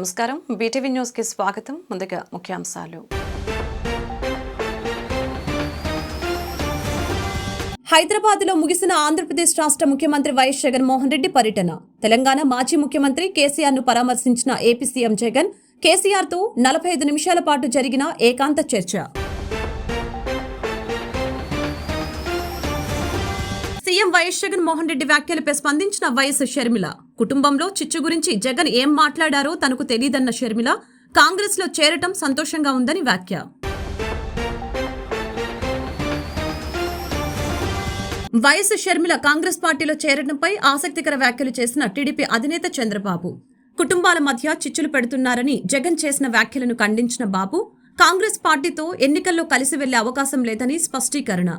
నమస్కారం BTV news కి స్వాగతం. ముందుగా ముఖ్యాంశాలు. హైదరాబాద్లో ముగిసిన ఆంధ్రప్రదేశ్ రాష్ట్ర ముఖ్యమంత్రి వైఎస్ జగన్మోహన్ రెడ్డి పర్యటన. తెలంగాణ మాజీ ముఖ్యమంత్రి కేసీఆర్ను పరామర్శించిన ఏపీ సీఎం జగన్, కేసీఆర్తో 45 నిమిషాల పాటు జరిగిన ఏకాంత చర్చ. సీఎం వైఎస్ జగన్మోహన్ రెడ్డి వ్యాఖ్యలపై స్పందించిన వైఎస్ షర్మిల. కుటుంబంలో చిచ్చు గురించి జగన్ ఏం మాట్లాడారో తనకు తెలియదన్న షర్మిల, కాంగ్రెస్ లో చేరటం సంతోషంగా ఉందని వ్యాఖ్య. వైఎస్ షర్మిల కాంగ్రెస్ పార్టీలో చేరడంపై ఆసక్తికర వ్యాఖ్యలు చేసిన టీడీపీ అధినేత చంద్రబాబు. కుటుంబాల మధ్య చిచ్చులు పెడుతున్నారని జగన్ చేసిన వ్యాఖ్యలను ఖండించిన బాబు, కాంగ్రెస్ పార్టీతో ఎన్నికల్లో కలిసి వెళ్లే అవకాశం లేదని స్పష్టీకరణ.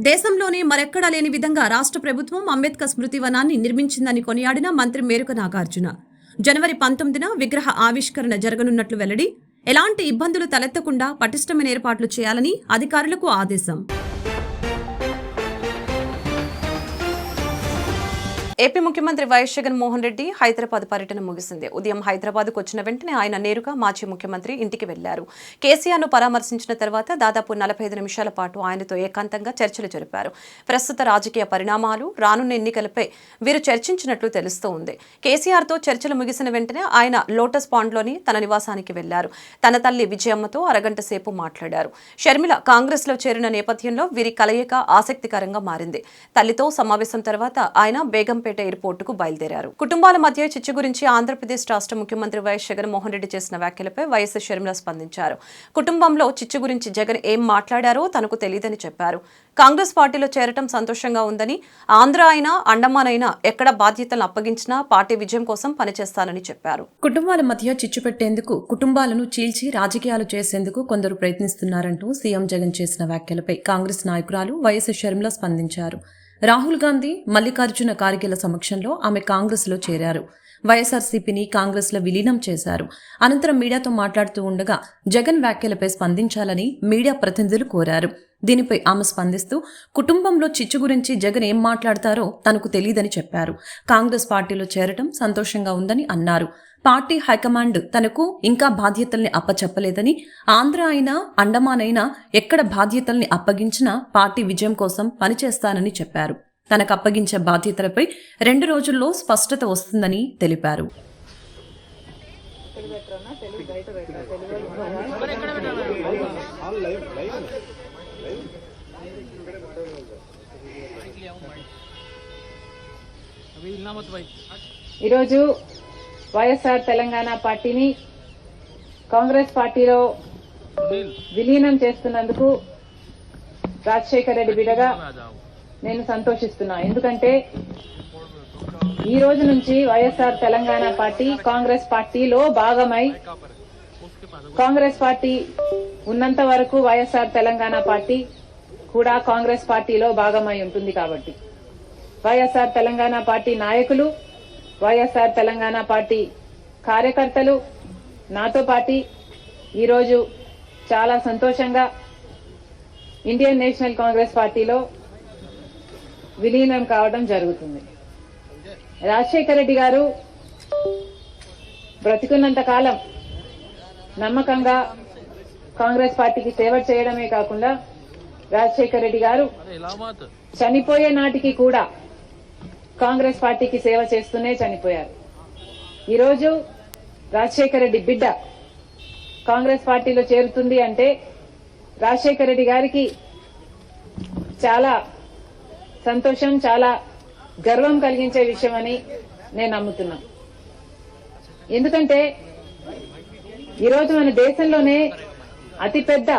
దేశంలోనే మరెక్కడా లేని విధంగా రాష్ట్ర ప్రభుత్వం అంబేద్కర్ స్మృతి వనాన్ని నిర్మించిందని కొనియాడిన మంత్రి మేరుక నాగార్జున. జనవరి 19న విగ్రహ ఆవిష్కరణ జరగనున్నట్లు వెల్లడి. ఎలాంటి ఇబ్బందులు తలెత్తకుండా పటిష్టమైన ఏర్పాట్లు చేయాలని అధికారులకు ఆదేశం. ఏపీ ముఖ్యమంత్రి వైఎస్ జగన్మోహన్ రెడ్డి హైదరాబాద్ పర్యటన ముగిసింది. ఉదయం హైదరాబాద్కు వచ్చిన వెంటనే ఆయన నేరుగా మాజీ ముఖ్యమంత్రి ఇంటికి వెళ్లారు. కేసీఆర్ను పరామర్శించిన తర్వాత దాదాపు 45 నిమిషాల పాటు ఆయనతో ఏకాంతంగా చర్చలు జరిపారు. ప్రస్తుత రాజకీయ పరిణామాలు, రానున్న ఎన్నికలపై వీరు చర్చించినట్లు తెలుస్తోంది. కేసీఆర్తో చర్చలు ముగిసిన వెంటనే ఆయన లోటస్ పాండ్లోని తన నివాసానికి వెళ్లారు. తన తల్లి విజయమ్మతో అరగంట సేపు మాట్లాడారు. షర్మిల కాంగ్రెస్ లో చేరిన నేపథ్యంలో వీరి కలయిక ఆసక్తికరంగా మారింది. తల్లితో సమావేశం తర్వాత ఆయన బేగంపేట ఎయిర్పోర్టుకు బయలుదేరారు. కుటుంబాల మధ్య చిచ్చు గురించి ఆంధ్రప్రదేశ్ రాష్ట్ర ముఖ్యమంత్రి వైఎస్ జగన్మోహన్ రెడ్డి చేసిన వ్యాఖ్యలపై వైఎస్ షర్మిల స్పందించారు. కుటుంబంలో చిచ్చు గురించి జగన్ ఏం మాట్లాడారో తనకు తెలియదని చెప్పారు. కాంగ్రెస్ పార్టీలో చేరటం సంతోషంగా ఉందని, ఆంధ్ర అయినా అండమాన్ అయినా ఎక్కడ బాధ్యతలను అప్పగించినా పార్టీ విజయం కోసం పనిచేస్తానని చెప్పారు. కుటుంబాల మధ్య చిచ్చు పెట్టేందుకు, కుటుంబాలను చీల్చి రాజకీయాలు చేసేందుకు కొందరు ప్రయత్నిస్తున్నారంటూ సీఎం జగన్ చేసిన వ్యాఖ్యలపై కాంగ్రెస్ నాయకురాలు వైఎస్ షర్మిల స్పందించారు. రాహుల్ గాంధీ, మల్లికార్జున ఖార్గేల సమక్షంలో ఆమె కాంగ్రెస్ లో చేరారు. వైఎస్ఆర్సీపీని కాంగ్రెస్ లో విలీనం చేశారు. అనంతరం మీడియాతో మాట్లాడుతూ ఉండగా జగన్ వ్యాఖ్యలపై స్పందించాలని మీడియా ప్రతినిధులు కోరారు. దీనిపై ఆమె స్పందిస్తూ, కుటుంబంలో చిచ్చు గురించి జగన్ ఏం మాట్లాడతారో తనకు తెలియదని చెప్పారు. కాంగ్రెస్ పార్టీలో చేరటం సంతోషంగా ఉందని అన్నారు. పార్టీ హైకమాండ్ తనకు ఇంకా బాధ్యతల్ని అప్పచెప్పలేదని, ఆంధ్ర అయినా అండమాన్ అయినా ఎక్కడ బాధ్యతల్ని అప్పగించినా పార్టీ విజయం కోసం పనిచేస్తానని చెప్పారు. తనకు అప్పగించే బాధ్యతలపై 2 రోజుల్లో స్పష్టత వస్తుందని తెలిపారు. ఈరోజు వైఎస్ఆర్ తెలంగాణ పార్టీని కాంగ్రెస్ పార్టీలో విలీనం చేస్తున్నందుకు రాజశేఖర రెడ్డి బిడ్డగా నేను సంతోషిస్తున్నా. ఎందుకంటే ఈ రోజు నుంచి వైఎస్ఆర్ తెలంగాణ పార్టీ కాంగ్రెస్ పార్టీలో భాగమై, కాంగ్రెస్ పార్టీ ఉన్నంత వరకు వైఎస్ఆర్ తెలంగాణ పార్టీ కూడా కాంగ్రెస్ పార్టీలో భాగమై ఉంటుంది. కాబట్టి వైఎస్ఆర్ తెలంగాణ పార్టీ నాయకులు, వైఎస్ఆర్ తెలంగాణ పార్టీ కార్యకర్తలు నాతో పాటు ఈరోజు చాలా సంతోషంగా ఇండియన్ నేషనల్ కాంగ్రెస్ పార్టీలో విలీనం కావడం జరుగుతుంది. రాజశేఖర రెడ్డి గారు బ్రతికున్నంత కాలం నమ్మకంగా కాంగ్రెస్ పార్టీకి సేవ చేయడమే కాకుండా, రాజశేఖర రెడ్డి గారు చనిపోయే నాటికి కూడా కాంగ్రెస్ పార్టీకి సేవ చేస్తూనే చనిపోయారు. ఈరోజు రాజశేఖర రెడ్డి బిడ్డ కాంగ్రెస్ పార్టీలో చేరుతుంది అంటే రాజశేఖర రెడ్డి గారికి చాలా సంతోషం, చాలా గర్వం కలిగించే విషయం అని నేను నమ్ముతున్నా. ఎందుకంటే ఈరోజు మన దేశంలోనే అతిపెద్ద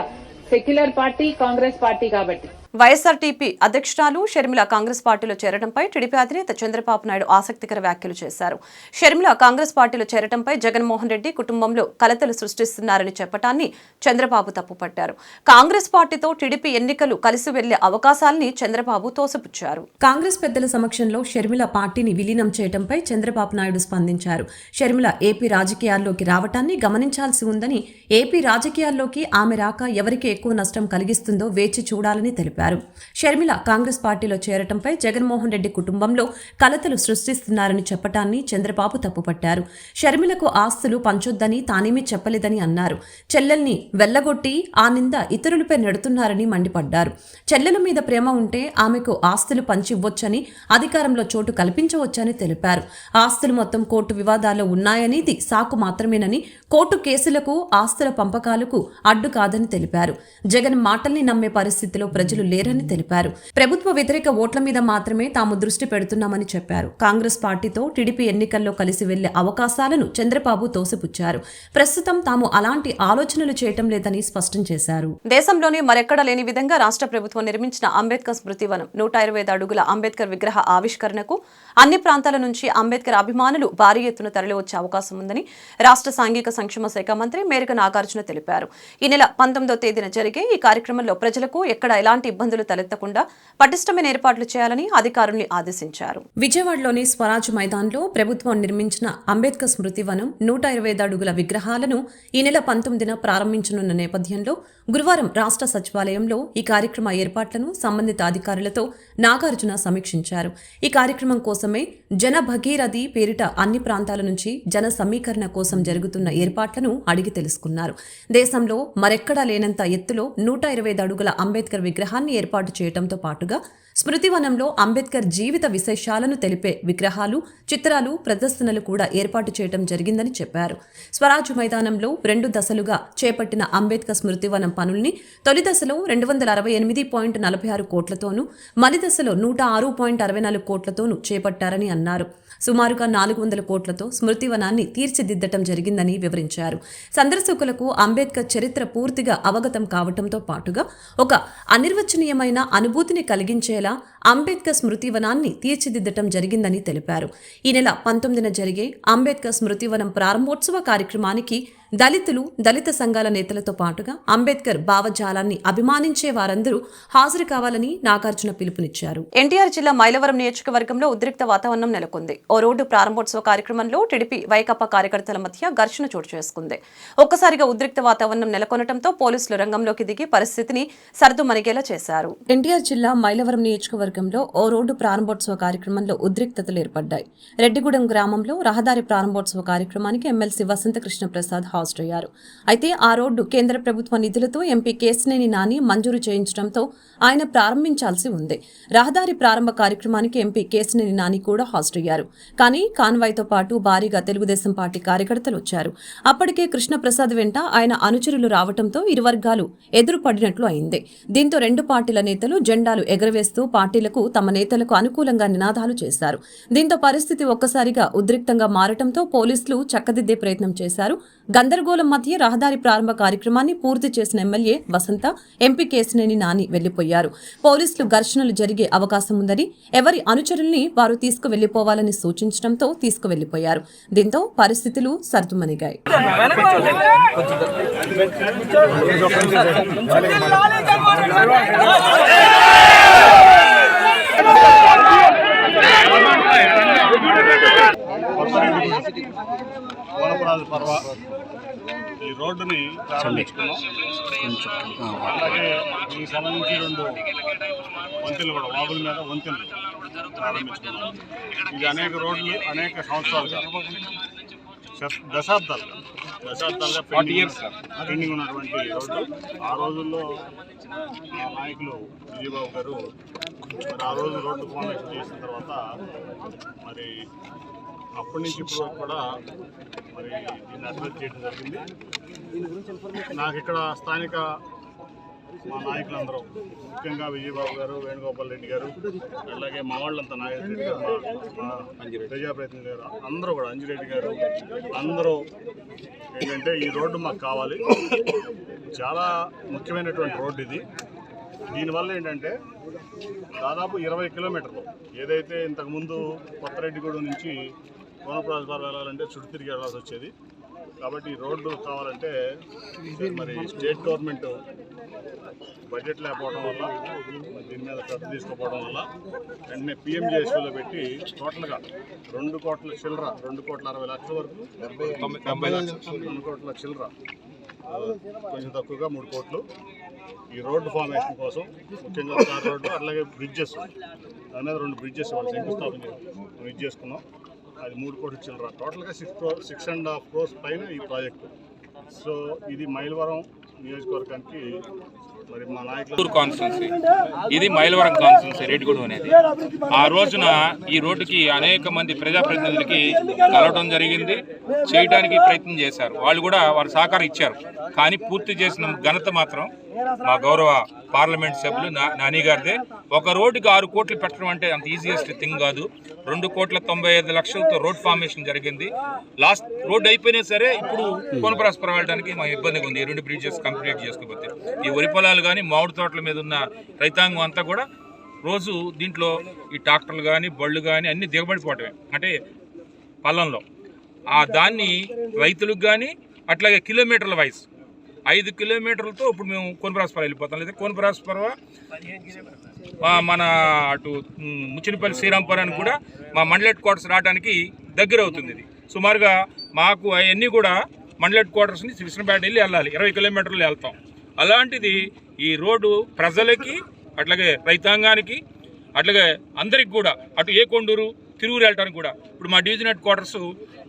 సెక్యులర్ పార్టీ కాంగ్రెస్ పార్టీ. కాబట్టి వైఎస్ఆర్టీపీ అధ్యక్షురాలు షర్మిల కాంగ్రెస్ పార్టీలో చేరడంపై టీడీపీ అధినేత చంద్రబాబు నాయుడు ఆసక్తికర వ్యాఖ్యలు చేశారు. షర్మిల కాంగ్రెస్ పార్టీలో చేరడంపై జగన్మోహన్ రెడ్డి కుటుంబంలో కలతలు సృష్టిస్తున్నారని చెప్పటాన్ని చంద్రబాబు తప్పుపట్టారు. కాంగ్రెస్ పార్టీతో టీడీపీ ఎన్నికలు కలిసి వెళ్లే అవకాశాలని చంద్రబాబు తోసిపుచ్చారు. కాంగ్రెస్ పెద్దల సమక్షంలో షర్మిల పార్టీని విలీనం చేయడంపై చంద్రబాబు నాయుడు స్పందించారు. షర్మిల ఏపీ రాజకీయాల్లోకి రావటాన్ని గమనించాల్సి ఉందని, ఏపీ రాజకీయాల్లోకి ఆమె రాక ఎవరికి ఎక్కువ నష్టం కలిగిస్తుందో వేచి చూడాలని తెలిపారు. చెప్పారు. షర్మిల కాంగ్రెస్ పార్టీలో చేరటంపై జగన్మోహన్ రెడ్డి కుటుంబంలో కలతలు సృష్టిస్తున్నారని చెప్పటాన్ని చంద్రబాబు తప్పుపట్టారు. షర్మిలకు ఆస్తులు పంచొద్దని తానేమీ చెప్పలేదని అన్నారు. చెల్లెల్ని వెళ్లగొట్టి ఆ నింద ఇతరులపై నెడుతున్నారని మండిపడ్డారు. చెల్లెల మీద ప్రేమ ఉంటే ఆమెకు ఆస్తులు పంచివ్వొచ్చని, అధికారంలో చోటు కల్పించవచ్చని తెలిపారు. ఆస్తులు మొత్తం కోర్టు వివాదాల్లో ఉన్నాయనేది సాకు మాత్రమేనని, కోర్టు కేసులకు ఆస్తుల పంపకాలకు అడ్డు కాదని తెలిపారు. జగన్ మాటల్ని నమ్మే పరిస్థితిలో ప్రజలు లేరని తెలిపారు. ప్రభుత్వ వ్యతిరేక ఓట్ల మీద మాత్రమే తాము దృష్టి పెడుతున్నామని చెప్పారు. కాంగ్రెస్ పార్టీతో టీడీపీ ఎన్నికల్లో కలిసి వెళ్లే అవకాశాలను చంద్రబాబు తోసిపుచ్చారు. ప్రస్తుతం తాము అలాంటి ఆలోచనలు చేయటం లేదని స్పష్టం చేశారు. దేశంలోని మరెక్కడా లేని విధంగా రాష్ట్ర ప్రభుత్వం నిర్మించిన అంబేద్కర్ స్మృతివనం 125 అడుగుల అంబేద్కర్ విగ్రహ ఆవిష్కరణకు అన్ని ప్రాంతాల నుంచి అంబేద్కర్ అభిమానులు భారీ ఎత్తున తరలివచ్చే అవకాశం ఉందని రాష్ట్ర సాంఘిక సంక్షేమ శాఖ మంత్రి మేరక నాగార్జున తెలిపారు. ఈ నెల 19వ తేదీన జరిగే ఈ కార్యక్రమంలో ప్రజలకు ఎక్కడ ఎలాంటి ఇబ్బందులు తలెత్తకుండా పటిష్టమైన ఏర్పాట్లు చేయాలని అధికారుల్ని ఆదేశించారు. విజయవాడలోని స్వరాజ్ మైదాన్లో ప్రభుత్వం నిర్మించిన అంబేద్కర్ స్మృతివనం 125 అడుగుల విగ్రహాలను ఈ నెల 19న ప్రారంభించనున్న నేపథ్యంలో గురువారం రాష్ట్ర సచివాలయంలో ఈ కార్యక్రమ ఏర్పాట్లను సంబంధిత అధికారులతో నాగార్జున సమీక్షించారు. ఈ కార్యక్రమం కోసమే జన భగీరథి పేరిట అన్ని ప్రాంతాల నుంచి జన సమీకరణ కోసం జరుగుతున్న ఏర్పాట్లను అడిగి తెలుసుకున్నారు. దేశంలో మరెక్కడా లేనంత ఎత్తులో 125 అడుగుల అంబేద్కర్ విగ్రహాన్ని ఏర్పాటు చేయడంతో పాటుగా స్మృతివనంలో అంబేద్కర్ జీవిత విశేషాలను తెలిపే విగ్రహాలు, చిత్రాలు, ప్రదర్శనలు కూడా ఏర్పాటు చేయడం జరిగిందని చెప్పారు. స్వరాజ్ మైదానంలో 2 దశలుగా చేపట్టిన అంబేద్కర్ స్మృతివనం పనుల్ని తొలి దశలో 268.46 కోట్లతోనూ, మలి దశలో 106.64 కోట్లతోనూ చేపట్టారని అన్నారు. సుమారుగా 400 కోట్లతో స్మృతివనాన్ని తీర్చిదిద్దటం జరిగిందని వివరించారు. సందర్శకులకు అంబేద్కర్ చరిత్ర పూర్తిగా అవగతం కావటంతో పాటుగా ఒక అనిర్వచనీయమైన అనుభూతిని కలిగించేలా అంబేద్కర్ స్మృతివనాన్ని తీర్చిదిద్దటం జరిగిందని తెలిపారు. ఈ నెల 19న జరిగే అంబేద్కర్ స్మృతివనం ప్రారంభోత్సవ కార్యక్రమానికి దళితులు, దళిత సంఘాల నేతలతో పాటుగా అంబేద్కర్ భావజాలాన్ని అభిమానించే వారందరూ హాజరు కావాలని నాగార్జున పిలుపునిచ్చారు. ఎన్టీఆర్ జిల్లా మైలవరం నియోజకవర్గంలో ఉద్రిక్త వాతావరణం నెలకొంది. ఓ రోడ్డు ప్రారంభోత్సవ కార్యక్రమంలో టీడీపీ వైకాపా కార్యకర్తల మధ్య ఘర్షణ చోటు చేసుకుంది. ఒక్కసారిగా ఉద్రిక్త వాతావరణం నెలకొనడంతో పోలీసులు రంగంలోకి దిగి పరిస్థితిని సర్దుమణిగేలా చేశారు. ఎన్టీఆర్ జిల్లా మైలవరం నియోజకవర్గంలో ఓ రోడ్డు ప్రారంభోత్సవ కార్యక్రమంలో ఉద్రిక్తతలు ఏర్పడ్డాయి. రెడ్డిగూడెం గ్రామంలో రహదారి ప్రారంభోత్సవ కార్యక్రమానికి ఎమ్మెల్సీ వసంత కృష్ణ ప్రసాద్ హాజరయ్యారు. అయితే ఆ రోడ్డు కేంద్ర ప్రభుత్వ నిధులతో ఎంపీ కేశినేని నాని మంజూరు చేయించడంతో ఆయన ప్రారంభించాల్సి ఉంది. రహదారి ప్రారంభ కార్యక్రమానికి ఎంపీ కేశినేని నాని కూడా హాజరయ్యారు. కానీ కాన్వాయ్తో పాటు భారీగా తెలుగుదేశం పార్టీ కార్యకర్తలు వచ్చారు. అప్పటికే కృష్ణప్రసాద్ వెంట ఆయన అనుచరులు రావడంతో ఇరు వర్గాలు ఎదురుపడినట్లు అయింది. దీంతో 2 పార్టీల నేతలు జెండాలు ఎగరవేస్తూ పార్టీలకు తమ నేతలకు అనుకూలంగా నినాదాలు చేశారు. దీంతో పరిస్థితి ఒక్కసారిగా ఉద్రిక్తంగా మారటంతో పోలీసులు చక్కదిద్దే ప్రయత్నం చేశారు. గందరగోళం మధ్య రహదారి ప్రారంభ కార్యక్రమాన్ని పూర్తి చేసిన ఎమ్మెల్యే వసంత, ఎంపీ కేశినేని నాని వెళ్లిపోయారు. పోలీసులు ఘర్షణలు జరిగే అవకాశం ఉందని, ఎవరి అనుచరుల్ని వారు తీసుకువెళ్లిపోవాలని సూచించడంతో తీసుకువెళ్లిపోయారు. దీంతో పరిస్థితులు సర్దుమణిగాయి. ఈ రోడ్డుని ప్రారంభించుకున్నాం. అలాగే దీనికి సంబంధించి 2 వంతెనలు కూడా, వాగుల మీద వంతెనలు ప్రారంభించుకున్నాం. ఇది అనేక రోడ్లు అనేక సంవత్సరాలుగా, దశాబ్దాలుగా పెండింగ్ ఉన్నటువంటి రోడ్డు. ఆ రోజుల్లో మా నాయకులు విజయబాబు గారు మరి ఆ రోజు రోడ్డు ఫార్మేషన్ చేసిన తర్వాత మరి అప్పటి నుంచి ఇప్పుడు కూడా మరి దీన్ని అభివృద్ధి చేయడం జరిగింది. నాకు ఇక్కడ స్థానిక మా నాయకులందరూ, ముఖ్యంగా విజయబాబు గారు, వేణుగోపాల్ రెడ్డి గారు, అలాగే మా వాళ్ళంతా నాగేశ్వర రెడ్డి గారు, మా ప్రజాప్రతినిధి గారు, అందరూ కూడా అంజిరెడ్డి గారు, అందరూ ఏంటంటే ఈ రోడ్డు మాకు కావాలి. చాలా ముఖ్యమైనటువంటి రోడ్డు ఇది. దీనివల్ల ఏంటంటే దాదాపు 20 కిలోమీటర్లు, ఏదైతే ఇంతకుముందు కొత్తరెడ్డిగూడెం నుంచి కోనప్రాజుపాలెం వెళ్ళాలంటే చుట్టూ తిరిగి వెళ్ళాల్సి వచ్చేది. కాబట్టి ఈ రోడ్డు కావాలంటే మరి స్టేట్ గవర్నమెంట్ బడ్జెట్ లేకపోవడం వల్ల, దీని మీద శ్రద్ధ తీసుకోపోవడం వల్ల వెంటనే PMJSలో పెట్టి టోటల్గా 2 కోట్ల చిల్లర, 2,60,00,000 వరకు, 2 కోట్ల చిల్లర, కొంచెం తక్కువగా 3 కోట్లు ఈ రోడ్డు ఫార్మేషన్ కోసం ముఖ్యంగా తార్ రోడ్డు అలాగే బ్రిడ్జెస్ దాని మీద 2 బ్రిడ్జెస్ వాళ్ళు శంకుస్థాపన బ్రిడ్జ్ చేసుకున్నాం. అది 3 కోట్ల చిల్లర, టోటల్గా 6.5 crores పైన ఈ ప్రాజెక్టు. సో ఇది మైలవరం నియోజకవర్గానికి మరి మా నాయకులు కాన్స్టిట్యున్సీ, ఇది మైలవరం కాన్స్టిట్యున్సీ రేటిగూడెం అనేది. ఆ రోజున ఈ రోడ్డుకి అనేక మంది ప్రజాప్రతినిధులకి కలవడం జరిగింది, చేయడానికి ప్రయత్నం చేశారు. వాళ్ళు కూడా వారు సహకారం ఇచ్చారు. కానీ పూర్తి చేసిన ఘనత మాత్రం మా గౌరవ పార్లమెంట్ సభ్యులు నాని గారిదే. ఒక రోడ్డుకి 6 కోట్లు పెట్టడం అంటే అంత ఈజియెస్ట్ థింగ్ కాదు. 2,95,00,000తో రోడ్ ఫార్మేషన్ జరిగింది. లాస్ట్ రోడ్డు అయిపోయినా సరే ఇప్పుడు కోనపరాస్పురం వెళ్ళడానికి మా ఇబ్బందిగా ఉంది. ఈ 2 బ్రిడ్జెస్ కంప్లీట్ చేసుకోకపోతే ఈ వరి పొలాలు కానీ మామిడి తోటల మీద ఉన్న రైతాంగం అంతా కూడా రోజు దీంట్లో ఈ ట్రాక్టర్లు కానీ బళ్ళు కానీ అన్ని దిగబడిపోవటమే, అంటే పల్లంలో దాన్ని రైతులకు కానీ అట్లాగే కిలోమీటర్ల వైజ్ 5 కిలోమీటర్లతో ఇప్పుడు మేము కోనపరాస్పురం వెళ్ళిపోతాం. లేదా కోనపరాస్పురం మన అటు ముచ్చినపల్లి శ్రీరాంపురానికి కూడా మా మండల్ హెడ్ క్వార్టర్స్ రావడానికి దగ్గర అవుతుంది. ఇది సుమారుగా మాకు అవన్నీ కూడా మండల్ హెడ్ క్వార్టర్స్ నుంచి కృష్ణపేట వెళ్ళాలి, 20 కిలోమీటర్లు వెళ్తాం. అలాంటిది ఈ రోడ్డు ప్రజలకి అట్లాగే రైతాంగానికి అట్లాగే అందరికి కూడా అటు ఏకొండూరు తిరువురు వెళ్ళడానికి కూడా ఇప్పుడు మా డివిజన్ హెడ్ క్వార్టర్స్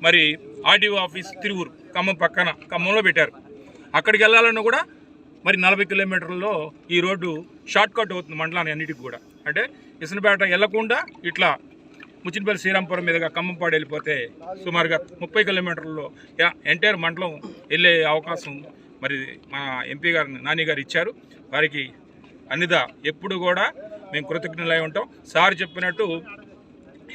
మరి ఆర్డీఓ ఆఫీస్ తిరువురు ఖమ్మం పక్కన ఖమ్మంలో పెట్టారు. అక్కడికి వెళ్ళాలన్నా కూడా మరి 40 కిలోమీటర్లలో ఈ రోడ్డు షార్ట్ కట్ అవుతుంది మండలాన్ని అన్నిటికి కూడా. అంటే కృష్ణపేట వెళ్లకుండా ఇట్లా ముచ్చినపల్లి శ్రీరాంపురం మీదుగా ఖమ్మంపాడు వెళ్ళిపోతే సుమారుగా 30 కిలోమీటర్లలో ఎంటైర్ మండలం వెళ్ళే అవకాశం మరి మా ఎంపీ గారు నాని గారు ఇచ్చారు. వారికి అన్నిదా ఎప్పుడు కూడా మేము కృతజ్ఞులై ఉంటాం. సార్ చెప్పినట్టు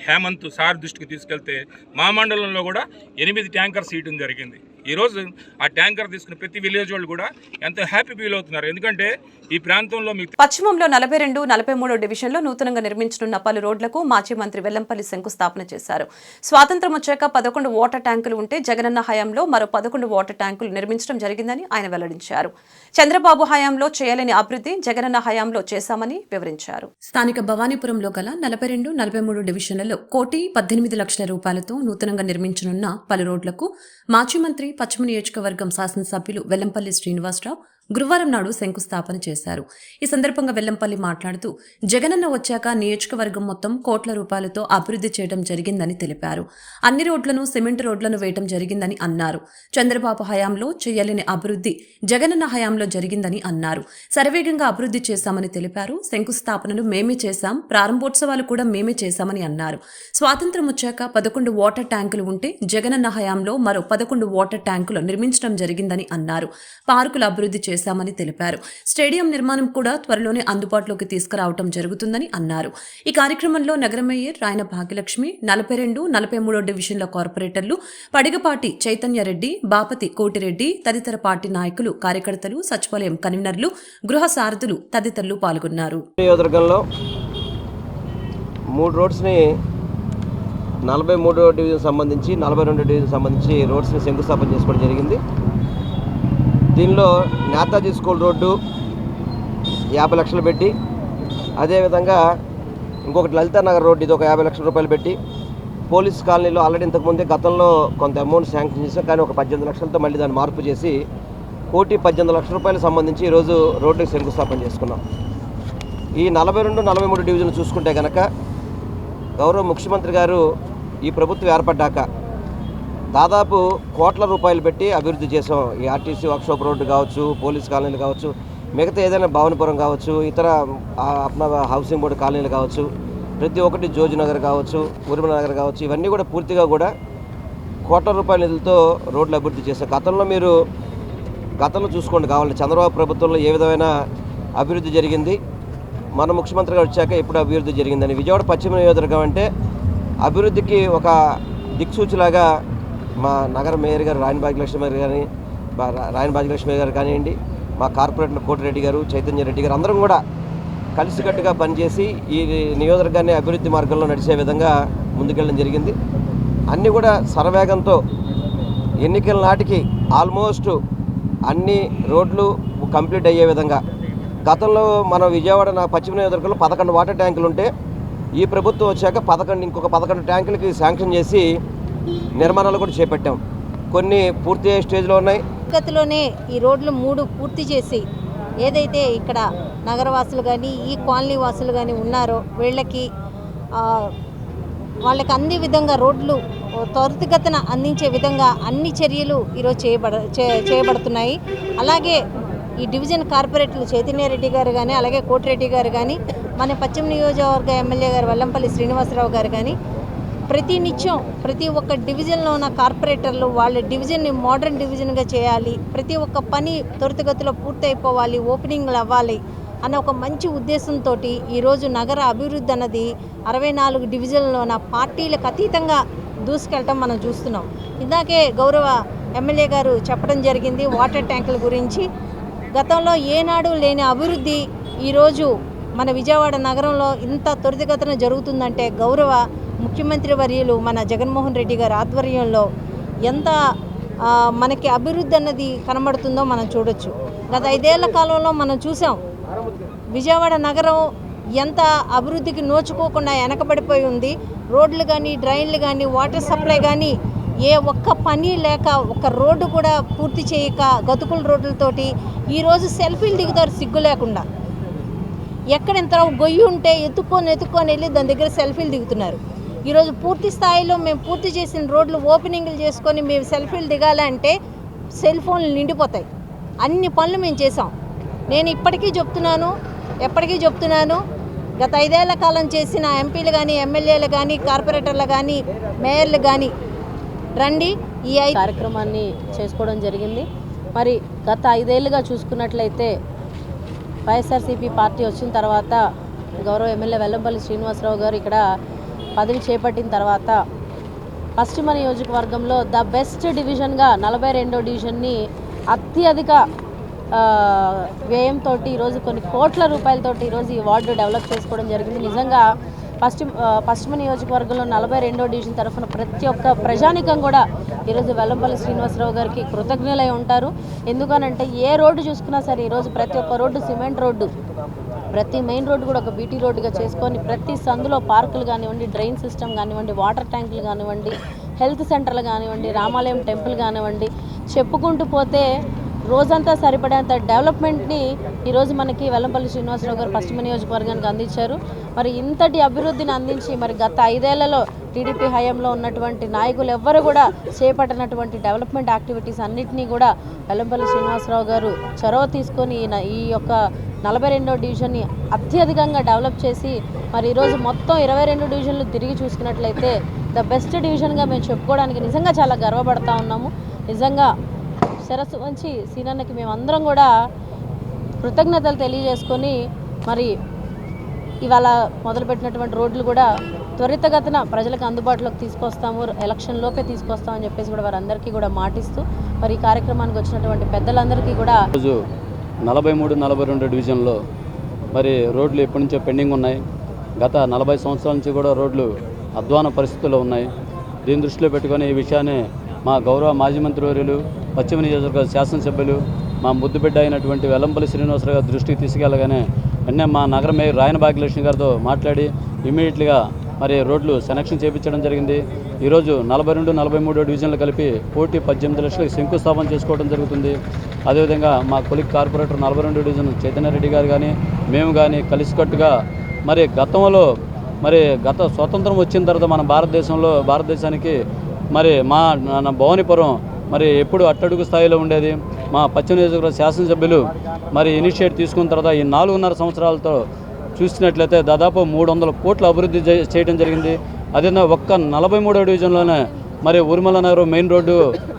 హేమంత్ సార్ దృష్టికి తీసుకెళ్తే మా మండలంలో కూడా 8 ట్యాంకర్స్ ఇవ్వడం జరిగింది. ఈరోజు ఆ ట్యాంకర్ తీసుకున్న ప్రతి విలేజ్ వాళ్ళు కూడా ఎంతో హ్యాపీ ఫీల్ అవుతున్నారు. ఎందుకంటే ఈ ప్రాంతంలో మీకు పశ్చిమంలో 42, 43 డివిజన్లో నూతనంగా నిర్మించనున్న పలు రోడ్లకు మాజీ మంత్రి వెల్లంపల్లి శంకుస్థాపన చేశారు. స్వాతంత్ర్యం వచ్చాక 11 వాటర్ ట్యాంకులు ఉంటే జగనన్న హయాంలో మరో 11 వాటర్ ట్యాంకులు నిర్మించడం జరిగిందని ఆయన వెల్లడించారు. చంద్రబాబు హయాంలో చేయలేని అభివృద్ధి జగనన్న హయాంలో చేశామని వివరించారు. స్థానిక భవానీపురంలో గల 42, 43 డివిజన్లలో 1,18,00,000 రూపాయలతో నూతనంగా నిర్మించనున్న పలు రోడ్లకు మాజీ మంత్రి పశ్చిమ నియోజకవర్గం శాసనసభ్యులు వెల్లంపల్లి శ్రీనివాసరావు గురువారం నాడు శంకుస్థాపన చేశారు. ఈ సందర్భంగా వెల్లంపల్లి మాట్లాడుతూ జగనన్న వచ్చాక నియోజకవర్గం మొత్తం కోట్ల రూపాయలతో అభివృద్ధి చేయడం జరిగిందని తెలిపారు. అన్ని రోడ్లను సిమెంట్ రోడ్లను వేయడం జరిగిందని అన్నారు. చంద్రబాబు హయాంలో చేయలేని అభివృద్ధి జగనన్న హయాంలో జరిగిందని అన్నారు. శరవేగంగా అభివృద్ధి చేశామని తెలిపారు. శంకుస్థాపనను మేమే చేశాం, ప్రారంభోత్సవాలు కూడా మేమే చేశామని అన్నారు. స్వాతంత్ర్యం వచ్చాక 11 వాటర్ ట్యాంకులు ఉంటే జగనన్న హయాంలో మరో 11 వాటర్ ట్యాంకులు నిర్మించడం జరిగిందని అన్నారు. పార్కుల అభివృద్ధి చేశామని తెలిపారు. స్టేడియం నిర్మాణం కూడా త్వరలోనే అందుబాటులోకి తీసుకురావడం జరుగుతుందని అన్నారు. ఈ కార్యక్రమంలో నగర మేయర్ రాయన భాగ్యలక్ష్మి, 42, 43 డివిజన్ల కార్పొరేటర్లు పడిగపాటి చైతన్యరెడ్డి, బాపతి కోటిరెడ్డి తదితర పార్టీ నాయకులు, కార్యకర్తలు, సచివాలయం కన్వీనర్లు, గృహ సారథులు తదితరులు పాల్గొన్నారు. నియోజకవర్గంలో 3 రోడ్స్ని 43 డివిజన్ సంబంధించి 42 డివిజన్ సంబంధించి రోడ్స్ని శంకుస్థాపన చేసుకోవడం జరిగింది. దీనిలో నేతాజీ స్కూల్ రోడ్డు 50 లక్షలు పెట్టి, అదేవిధంగా ఇంకొకటి లలితా నగర్ రోడ్డు ఇది ఒక 50 లక్షల రూపాయలు పెట్టి, పోలీస్ కాలనీలో ఆల్రెడీ ఇంతకుముందే గతంలో కొంత అమౌంట్ శాంక్షన్ చేసాం, కానీ ఒక 18 లక్షలతో మళ్ళీ దాన్ని మార్పు చేసి 1,18 లక్షల సంబంధించి ఈరోజు రోడ్డుకి శంకుస్థాపన చేసుకున్నాం. ఈ 42, 43 డివిజన్లు చూసుకుంటే కనుక గౌరవ ముఖ్యమంత్రి గారు ఈ ప్రభుత్వం ఏర్పడ్డాక దాదాపు కోట్ల రూపాయలు పెట్టి అభివృద్ధి చేసాం. ఈ ఆర్టీసీ వర్క్షాప్ రోడ్డు కావచ్చు, పోలీస్ కాలనీలు కావచ్చు, మిగతా ఏదైనా భవనపురం కావచ్చు, ఇతర హౌసింగ్ బోర్డు కాలనీలు కావచ్చు, ప్రతి ఒక్కటి జోజినగర్ కావచ్చు, ఉరిమనగర్ కావచ్చు, ఇవన్నీ కూడా పూర్తిగా కూడా కోట్ల రూపాయల నిధులతో రోడ్లు అభివృద్ధి చేశాం. గతంలో చూసుకోండి కావాలంటే చంద్రబాబు ప్రభుత్వంలో ఏ విధమైన అభివృద్ధి జరిగింది, మన ముఖ్యమంత్రి గారు వచ్చాక ఎప్పుడు అభివృద్ధి జరిగిందని. విజయవాడ పశ్చిమ నియోజకవర్గం అంటే అభివృద్ధికి ఒక దిక్సూచిలాగా మా నగర మేయర్ గారు రాయన భాగ్యలక్ష్మి గారు కానివ్వండి, మా కార్పొరేటర్ కోటిరెడ్డి గారు, చైతన్యరెడ్డి గారు అందరం కూడా కలిసికట్టుగా పనిచేసి ఈ నియోజకవర్గాన్ని అభివృద్ధి మార్గంలో నడిచే విధంగా ముందుకెళ్ళడం జరిగింది. అన్నీ కూడా శరవేగంతో ఎన్నికల నాటికి ఆల్మోస్ట్ అన్ని రోడ్లు కంప్లీట్ అయ్యే విధంగా. గతంలో మన విజయవాడ పశ్చిమ నియోజకవర్గంలో 11 వాటర్ ట్యాంకులు ఉంటే ఈ ప్రభుత్వం వచ్చాక ఇంకొక 11 ట్యాంకులకి శాంక్షన్ చేసి నిర్మాణాలు కూడా చేపట్టాం. కొన్ని పూర్తి స్టేజ్లో ఉన్నాయి. గతిలోనే ఈ రోడ్లు 3 పూర్తి చేసి ఏదైతే ఇక్కడ నగరవాసులు కానీ ఈ కాలనీ వాసులు కానీ ఉన్నారో వాళ్ళకి అన్ని విధంగా రోడ్లు త్వరితగతిన అందించే విధంగా అన్ని చర్యలు ఈరోజు చేయబడుతున్నాయి. అలాగే ఈ డివిజన్ కార్పొరేటర్లు చైతన్యారెడ్డి గారు కానీ అలాగే కోటిరెడ్డి గారు కానీ మన పశ్చిమ నియోజకవర్గ ఎమ్మెల్యే గారు వెల్లంపల్లి శ్రీనివాసరావు గారు కానీ ప్రతి నిత్యం ప్రతి ఒక్క డివిజన్లో ఉన్న కార్పొరేటర్లు వాళ్ళ డివిజన్ని మోడర్న్ డివిజన్గా చేయాలి, ప్రతి ఒక్క పని త్వరితగతిలో పూర్తయిపోవాలి, ఓపెనింగ్లు అవ్వాలి అన్న ఒక మంచి ఉద్దేశంతో ఈరోజు నగర అభివృద్ధి అన్నది 64 డివిజన్లోన పార్టీలకు అతీతంగా దూసుకెళ్ళటం మనం చూస్తున్నాం. ఇందాకే గౌరవ ఎమ్మెల్యే గారు చెప్పడం జరిగింది వాటర్ ట్యాంకుల గురించి. గతంలో ఏనాడు లేని అభివృద్ధి ఈరోజు మన విజయవాడ నగరంలో ఇంత త్వరితగతిన జరుగుతుందంటే గౌరవ ముఖ్యమంత్రి వర్యులు మన జగన్మోహన్ రెడ్డి గారి ఆధ్వర్యంలో ఎంత మనకి అభివృద్ధి అన్నది కనబడుతుందో మనం చూడొచ్చు. గత 5 ఏళ్ల కాలంలో మనం చూసాం విజయవాడ నగరం ఎంత అభివృద్ధికి నోచుకోకుండా వెనకబడిపోయి ఉంది. రోడ్లు కానీ డ్రైన్లు కానీ వాటర్ సప్లై కానీ ఏ ఒక్క పని లేక ఒక్క రోడ్డు కూడా పూర్తి చేయక గతుకుల రోడ్లతోటి ఈరోజు సెల్ఫీలు దిగుతారు సిగ్గు లేకుండా. ఎక్కడ ఎంత గొయ్యి ఉంటే ఎత్తుక్కొని వెళ్ళి దాని దగ్గర సెల్ఫీలు దిగుతున్నారు. ఈరోజు పూర్తి స్థాయిలో మేము పూర్తి చేసిన రోడ్లు ఓపెనింగ్లు చేసుకొని మేము సెల్ఫీలు దిగాలంటే సెల్ ఫోన్లు నిండిపోతాయి. అన్ని పనులు మేము చేసాం. నేను ఎప్పటికీ చెప్తున్నాను గత 5 ఏళ్ల కాలం చేసిన ఎంపీలు కానీ ఎమ్మెల్యేలు కానీ కార్పొరేటర్లు కానీ మేయర్లు కానీ రండి ఈ కార్యక్రమాన్ని చేసుకోవడం జరిగింది. మరి గత 5 ఏళ్ళుగా చూసుకున్నట్లయితే వైఎస్ఆర్సీపీ పార్టీ వచ్చిన తర్వాత గౌరవ ఎమ్మెల్యే వెల్లంపల్లి శ్రీనివాసరావు గారు ఇక్కడ పదవి చేపట్టిన తర్వాత పశ్చిమ నియోజకవర్గంలో ద బెస్ట్ డివిజన్గా 42వ డివిజన్ని అత్యధిక వ్యయంతో ఈరోజు కొన్ని కోట్ల రూపాయలతో ఈరోజు ఈ వార్డు డెవలప్ చేసుకోవడం జరిగింది. నిజంగా పశ్చిమ నియోజకవర్గంలో 42వ డివిజన్ తరఫున ప్రతి ఒక్క ప్రజానికం కూడా ఈరోజు వెల్లంపల్లి శ్రీనివాసరావు గారికి కృతజ్ఞులై ఉంటారు. ఎందుకనంటే ఏ రోడ్డు చూసుకున్నా సరే ఈరోజు ప్రతి ఒక్క రోడ్డు సిమెంట్ రోడ్డు, ప్రతి మెయిన్ రోడ్డు కూడా ఒక బీటీ రోడ్డుగా చేసుకొని ప్రతి సందులో పార్కులు కానివ్వండి, డ్రైన్ సిస్టమ్ కానివ్వండి, వాటర్ ట్యాంకులు కానివ్వండి, హెల్త్ సెంటర్లు కానివ్వండి, రామాలయం టెంపుల్ కానివ్వండి, చెప్పుకుంటూ పోతే రోజంతా సరిపడేంత డెవలప్మెంట్ని ఈరోజు మనకి వెల్లంపల్లి శ్రీనివాసరావు గారు పశ్చిమ నియోజకవర్గానికి అందించారు. మరి ఇంతటి అభివృద్ధిని అందించి మరి గత 5 ఏళ్లలో టీడీపీ హయాంలో ఉన్నటువంటి నాయకులు ఎవ్వరు కూడా చేపట్టినటువంటి డెవలప్మెంట్ యాక్టివిటీస్ అన్నింటినీ కూడా వెల్లంపల్లి శ్రీనివాసరావు గారు చొరవ తీసుకొని ఈ యొక్క 42వ డివిజన్ని అత్యధికంగా డెవలప్ చేసి మరి ఈరోజు మొత్తం 22 డివిజన్లు తిరిగి చూసుకున్నట్లయితే ద బెస్ట్ డివిజన్గా మేము చెప్పుకోవడానికి నిజంగా చాలా గర్వపడతా ఉన్నాము. నిజంగా శిరస్సు వంచి సీనన్నకి మేమందరం కూడా కృతజ్ఞతలు తెలియజేసుకొని మరి ఇవాళ మొదలుపెట్టినటువంటి రోడ్లు కూడా త్వరితగతిన ప్రజలకు అందుబాటులోకి తీసుకొస్తాము, ఎలక్షన్లోపే తీసుకొస్తామని చెప్పేసి కూడా వారందరికీ కూడా మాటిస్తూ మరి ఈ కార్యక్రమానికి వచ్చినటువంటి పెద్దలందరికీ కూడా రోజు 43-42 డివిజన్లో మరి రోడ్లు ఎప్పటి నుంచో పెండింగ్ ఉన్నాయి. గత 40 సంవత్సరాల నుంచి కూడా రోడ్లు అధ్వాన పరిస్థితుల్లో ఉన్నాయి. దీని దృష్టిలో పెట్టుకొని ఈ విషయాన్ని మా గౌరవ మాజీ మంత్రివర్యులు పశ్చిమ నియోజకవర్గ శాసనసభ్యులు మా ముద్దుబిడ్డ అయినటువంటి వెల్లంపల్లి శ్రీనివాసరావు గారి దృష్టికి తీసుకెళ్ళగానే వెంటనే మా నగర మేయర్ రాయన భాగ్యలక్ష్మి గారితో మాట్లాడి ఇమీడియట్గా మరి రోడ్లు సెలక్షన్ చేయించడం జరిగింది. ఈరోజు 42-43 డివిజన్లు కలిపి 18 లక్షలకు శంకుస్థాపన చేసుకోవడం జరుగుతుంది. అదేవిధంగా మా కొలిక్ కార్పొరేటర్ 42 డివిజన్ చైతన్యారెడ్డి గారు కానీ మేము కానీ కలిసికట్టుగా మరి గతంలో గత స్వతంత్రం వచ్చిన తర్వాత మన భారతదేశానికి మరి మా భవానీపురం మరి ఎప్పుడు అట్టడుగు స్థాయిలో ఉండేది. మా పశ్చిమ నియోజకవర్గ శాసనసభ్యులు మరి ఇనిషియేట్ తీసుకున్న తర్వాత ఈ 4.5 సంవత్సరాలతో చూసినట్లయితే దాదాపు 300 కోట్ల అభివృద్ధి చేయడం జరిగింది. అదే ఒక్క 43వ డివిజన్లోనే మరి Urmila Nagar main road,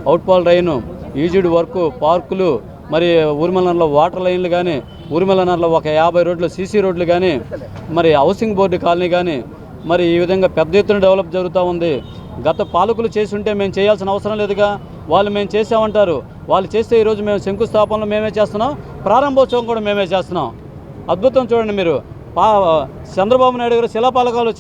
outfall drain, ఈజీడ్ వర్క్, పార్కులు, మరి ఊర్మిళ నగర్లో వాటర్ లైన్లు కానీ, ఊర్మిళ నగర్లో ఒక 50 రోడ్లు సీసీ రోడ్లు కానీ, మరి హౌసింగ్ బోర్డు కాలనీ కానీ మరి ఈ విధంగా పెద్ద ఎత్తున డెవలప్ జరుగుతూ ఉంది. గత పాలకులు చేసి ఉంటే మేము చేయాల్సిన అవసరం లేదుగా, వాళ్ళు మేము చేసామంటారు. వాళ్ళు చేస్తే ఈరోజు మేము శంకుస్థాపనలు మేమే చేస్తున్నాం, ప్రారంభోత్సవం కూడా మేమే చేస్తున్నాం. అద్భుతం చూడండి మీరు. చంద్రబాబు నాయుడు గారు శిలాపాలకాలు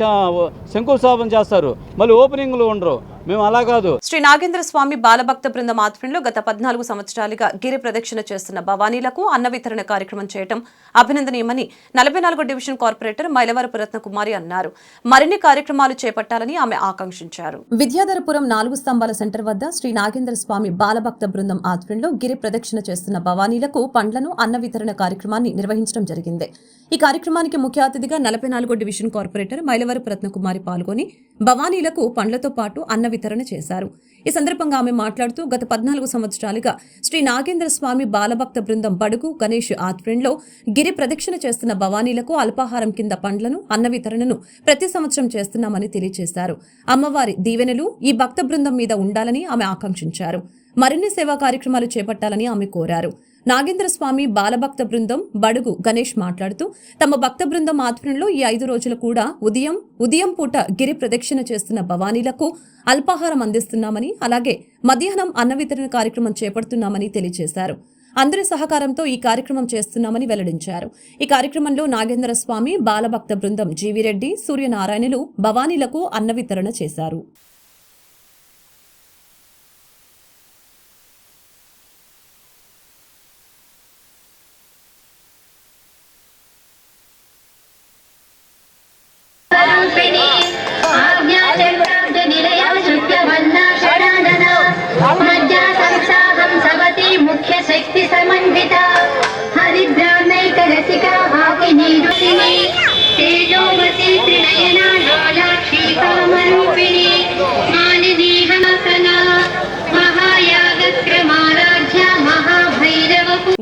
శంకుస్థాపన చేస్తారు, మళ్ళీ ఓపెనింగ్లు ఉండరు. మేము అలా కాదు. శ్రీ నాగేంద్ర స్వామి బాలభక్త బృందం ఆధ్వర్యంలో గత 14 సంవత్సరాలుగా గిరి ప్రదక్షిణ చేస్తున్న భవానీలకు అన్న వితరణ కార్యక్రమం చేయడం అభినందనీయమని 44 డివిజన్ కార్పొరేటర్ మైలవరపు రత్నకుమారి అన్నారు. మరిన్ని కార్యక్రమాలు చేపట్టాలని ఆమె ఆకాంక్షించారు. విద్యాధరపురం 4 స్తంభాల సెంటర్ వద్ద శ్రీ నాగేంద్ర స్వామి బాలభక్త బృందం ఆధ్వర్యంలో గిరి ప్రదక్షిణ చేస్తున్న భవానీలకు పండ్లను అన్న వితరణ కార్యక్రమాన్ని నిర్వహించడం జరిగింది. ఈ కార్యక్రమానికి ముఖ్య అతిథిగా 44 డివిజన్ కార్పొరేటర్ మైలవరపు రత్నకుమారి పాల్గొని భవానీలకు పండ్లతో పాటు అన్న వితరణ చేశారు. ఈ సందర్భంగా ఆమె మాట్లాడుతూ గత 14 సంవత్సరాలుగా శ్రీ నాగేంద్ర స్వామి బాలభక్త బృందం బడుగు గణేష్ ఆధ్వర్యంలో గిరి ప్రదక్షిణ చేస్తున్న భవానీలకు అల్పాహారం కింద పండ్లను అన్న వితరణను ప్రతి సంవత్సరం చేస్తున్నామని తెలియజేశారు. అమ్మవారి దీవెనలు ఈ భక్త బృందం మీద ఉండాలని ఆమె ఆకాంక్షించారు. మరిన్ని సేవా కార్యక్రమాలు చేపట్టాలని ఆమె కోరారు. నాగేంద్ర స్వామి బాలభక్త బృందం బడుగు గణేష్ మాట్లాడుతూ తమ భక్త బృందం ఆధ్వర్యంలో ఈ 5 రోజులు కూడా ఉదయం పూట గిరి ప్రదక్షిణ చేస్తున్న భవానీలకు అల్పాహారం అందిస్తున్నామని, అలాగే మధ్యాహ్నం అన్న వితరణ కార్యక్రమం చేపడుతున్నామని తెలియజేశారు. అందరి సహకారంతో ఈ కార్యక్రమం చేస్తున్నామని వెల్లడించారు. ఈ కార్యక్రమంలో నాగేంద్ర స్వామి బాలభక్త బృందం జీవిరెడ్డి, సూర్యనారాయణులు భవానీలకు అన్న వితరణ చేశారు.